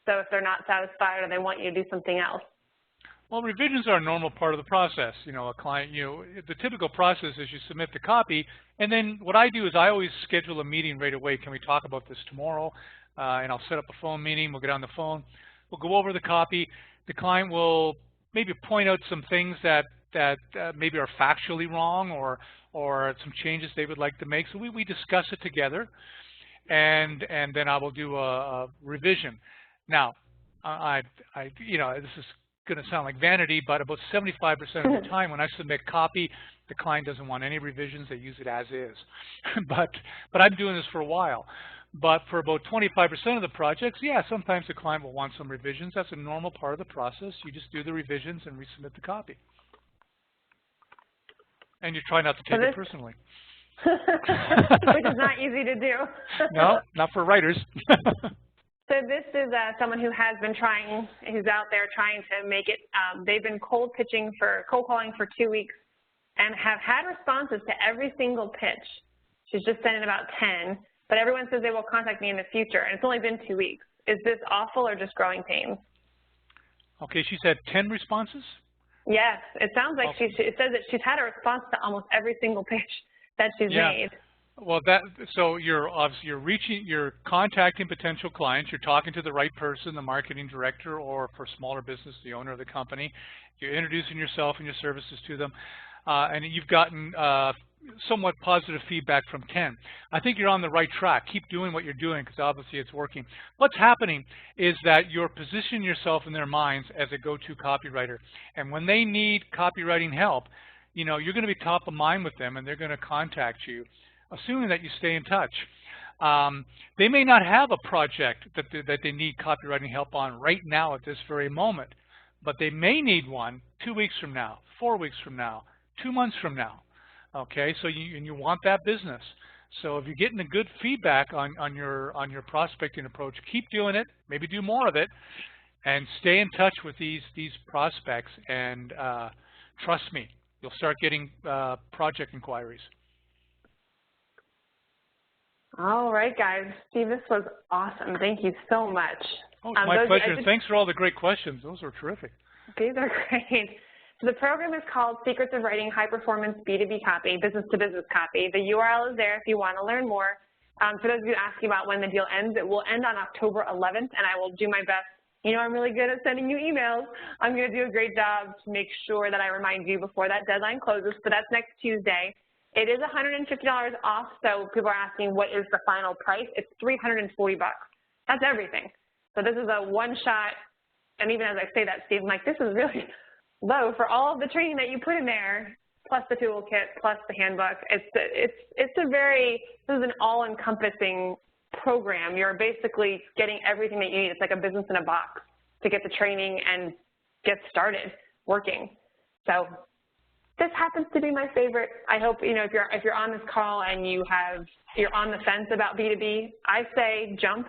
So if they're not satisfied or they want you to do something else? Well, revisions are a normal part of the process. A client, the typical process is you submit the copy, and then what I do is I always schedule a meeting right away. Can we talk about this tomorrow? And I'll set up a phone meeting. We'll get on the phone. We'll go over the copy. The client will maybe point out some things that maybe are factually wrong or some changes they would like to make. So we discuss it together. and then I will do a revision. Now, you know, this is going to sound like vanity, but about 75% of the time when I submit copy, the client doesn't want any revisions. They use it as is. but I'm doing this for a while. But for about 25% of the projects, yeah, sometimes the client will want some revisions. That's a normal part of the process. You just do the revisions and resubmit the copy. And you try not to take it personally. Which is not easy to do. No, not for writers. So this is someone who has been trying, who's out there trying to make it. They've been cold calling for 2 weeks and have had responses to every single pitch. She's just sent in about 10, but everyone says they will contact me in the future, and it's only been 2 weeks. Is this awful or just growing pains? Okay, she's had 10 responses? Yes, it sounds like it says that she's had a response to almost every single pitch that she's made. Well, so you're contacting potential clients. You're talking to the right person, the marketing director, or for smaller business, the owner of the company. You're introducing yourself and your services to them, and you've gotten somewhat positive feedback from 10. I think you're on the right track. Keep doing what you're doing because obviously it's working. What's happening is that you're positioning yourself in their minds as a go-to copywriter, and when they need copywriting help, you know, you're going to be top of mind with them, and they're going to contact you, assuming that you stay in touch. They may not have a project that they need copywriting help on right now at this very moment, but they may need one 2 weeks from now, 4 weeks from now, 2 months from now. Okay, so you want that business. So if you're getting a good feedback on your prospecting approach, keep doing it. Maybe do more of it, and stay in touch with these prospects. And trust me, you'll start getting project inquiries. All right, guys. Steve, this was awesome. Thank you so much. Oh, it's my pleasure. Thanks for all the great questions. Those were terrific. These are great. So the program is called Secrets of Writing High-Performance B2B Copy, Business-to-Business Copy. The URL is there if you want to learn more. For those of you asking about when the deal ends, it will end on October 11th, and I will do my best. You know, I'm really good at sending you emails. I'm going to do a great job to make sure that I remind you before that deadline closes, but that's next Tuesday. It is $150 off, so people are asking what is the final price. It's $340. That's everything. So this is a one-shot, and even as I say that, Steve, I'm like, this is really low for all of the training that you put in there, plus the toolkit, plus the handbook. This is an all-encompassing program. You're basically getting everything that you need. It's like a business in a box to get the training and get started working. So this happens to be my favorite. I hope, you know, if you're on this call and you're on the fence about B2B, I say jump,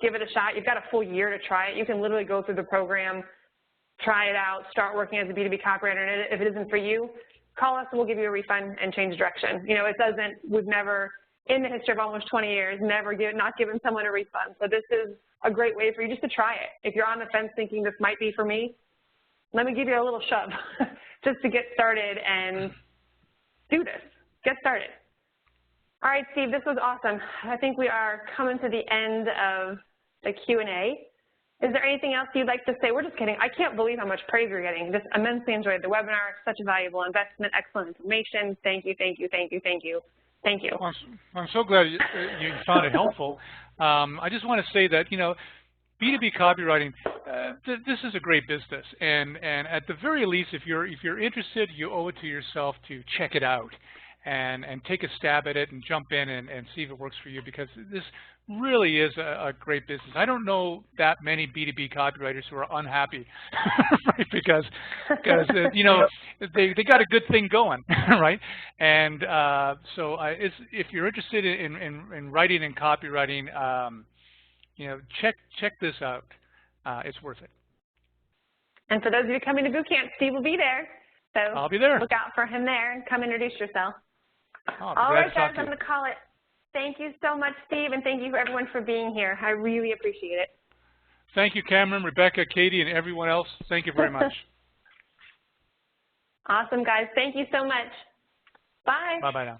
give it a shot. You've got a full year to try it. You can literally go through the program, try it out, start working as a B2B copywriter, and if it isn't for you, call us and we'll give you a refund and change direction. You know, we've never, in the history of almost 20 years, not given someone a refund. So this is a great way for you just to try it. If you're on the fence thinking this might be for me, let me give you a little shove just to get started and do this. Get started. All right, Steve, this was awesome. I think we are coming to the end of the Q&A. Is there anything else you'd like to say? We're just kidding. I can't believe how much praise you're getting. Just immensely enjoyed the webinar. Such a valuable investment. Excellent information. Thank you, thank you, thank you, thank you. Thank you. Well, I'm so glad you found it helpful. I just want to say that, you know, B2B copywriting, this is a great business. And at the very least, if you're interested, you owe it to yourself to check it out and take a stab at it and jump in and see if it works for you, because this really is a great business. I don't know that many B2B copywriters who are unhappy, right? Because you know, they got a good thing going, right? And so if you're interested in writing and copywriting, you know, check this out. It's worth it. And for those of you coming to boot camp, Steve will be there. So I'll be there. Look out for him there and come introduce yourself. All right, guys, I'm going to call it. Thank you so much, Steve, and thank you everyone for being here. I really appreciate it. Thank you, Cameron, Rebecca, Katie, and everyone else. Thank you very much. Awesome, guys. Thank you so much. Bye. Bye-bye now.